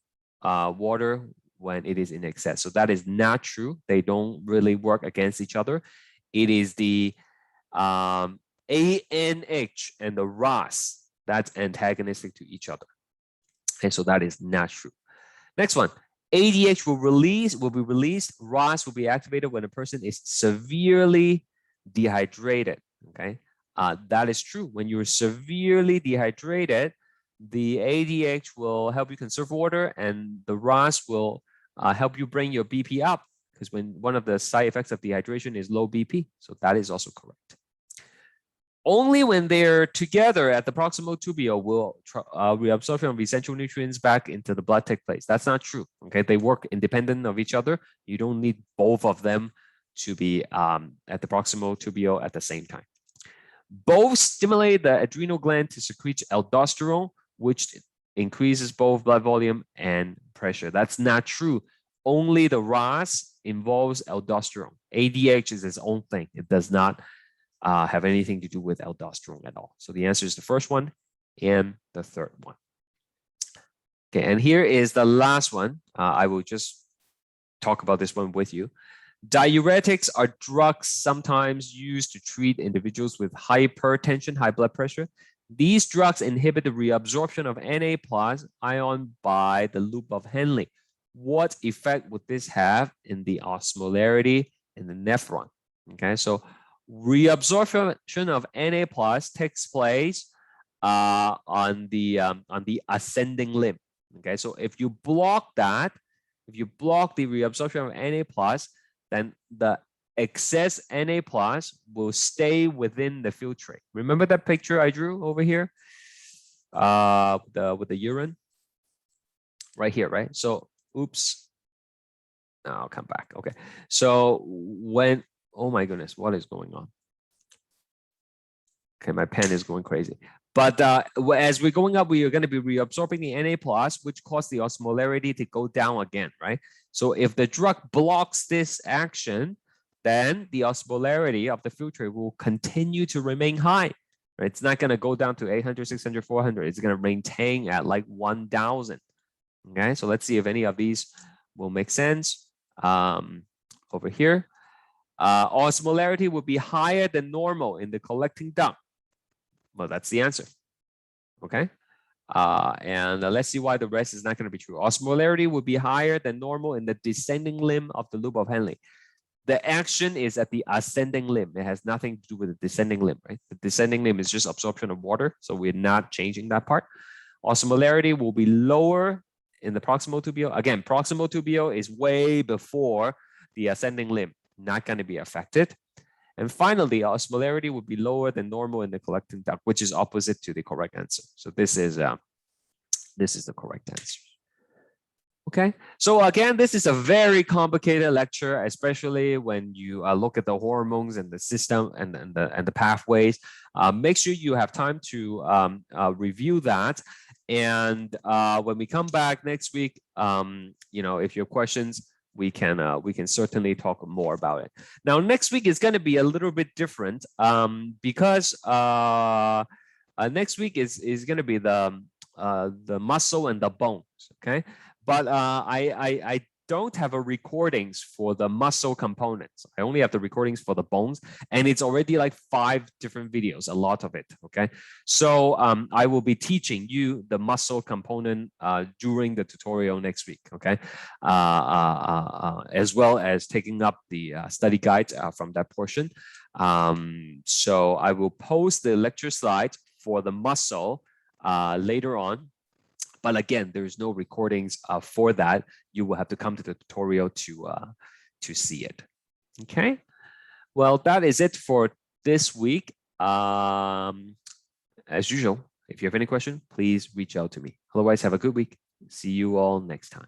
[SPEAKER 1] water when it is in excess. So that is not true. They don't really work against each other. It is the ANH and the RAS that's antagonistic to each other. And so that is not true. Next one, ADH will be released. RAS will be activated when a person is severely dehydrated. Okay, that is true. When you're severely dehydrated, the ADH will help you conserve water, and the RAS will help you bring your BP up, because when one of the side effects of dehydration is low BP. So that is also correct. Only when they're together at the proximal tubule will reabsorption of essential nutrients back into the blood take place. That's not true. Okay, they work independent of each other. You don't need both of them to be at the proximal tubule at the same time. Both stimulate the adrenal gland to secrete aldosterone, which increases both blood volume and pressure. That's not true. Only the RAS involves aldosterone. ADH is its own thing. It does not have anything to do with aldosterone at all. So the answer is the first one and the third one. Okay, and here is the last one. I will just talk about this one with you. Diuretics are drugs sometimes used to treat individuals with hypertension, high blood pressure. These drugs inhibit the reabsorption of Na plus ion by the loop of Henle. What effect would this have in the osmolarity in the nephron? Okay, so reabsorption of Na plus takes place on the ascending limb. Okay, so if you block that, if you block the reabsorption of Na plus, then the excess Na plus will stay within the filtrate. Remember that picture I drew over here with the urine right here, right? So, oops. Now I'll come back. Okay. So when, oh my goodness, what is going on? Okay, my pen is going crazy. But as we're going up, we are going to be reabsorbing the Na plus, which causes the osmolarity to go down again, right? So if the drug blocks this action, then the osmolarity of the filtrate will continue to remain high. Right? It's not going to go down to 800, 600, 400. It's going to maintain at like 1,000. Okay, so let's see if any of these will make sense. Over here, osmolarity will be higher than normal in the collecting duct. Well, that's the answer. Okay. And let's see why the rest is not going to be true. Osmolarity will be higher than normal in the descending limb of the loop of Henle. The action is at the ascending limb. It has nothing to do with the descending limb, right? The descending limb is just absorption of water. So we're not changing that part. Osmolarity will be lower in the proximal tubule. Again, proximal tubule is way before the ascending limb, not going to be affected. And finally, osmolarity would be lower than normal in the collecting duct, which is opposite to the correct answer. So this is the correct answer. Okay. So again, this is a very complicated lecture, especially when you look at the hormones and the system and the pathways. Make sure you have time to review that. And when we come back next week, if you have questions, we can certainly talk more about it. Now, next week is going to be a little bit different because next week is going to be the the muscle and the bones, okay? But I don't have a recordings for the muscle components. I only have the recordings for the bones, and it's already like 5 different videos, a lot of it, okay? So I will be teaching you the muscle component during the tutorial next week, okay? As well as taking up the study guide from that portion. So I will post the lecture slides for the muscle later on. But again, there's no recordings for that. You will have to come to the tutorial to see it. Okay. Well, that is it for this week. As usual, if you have any question, please reach out to me. Otherwise, have a good week. See you all next time.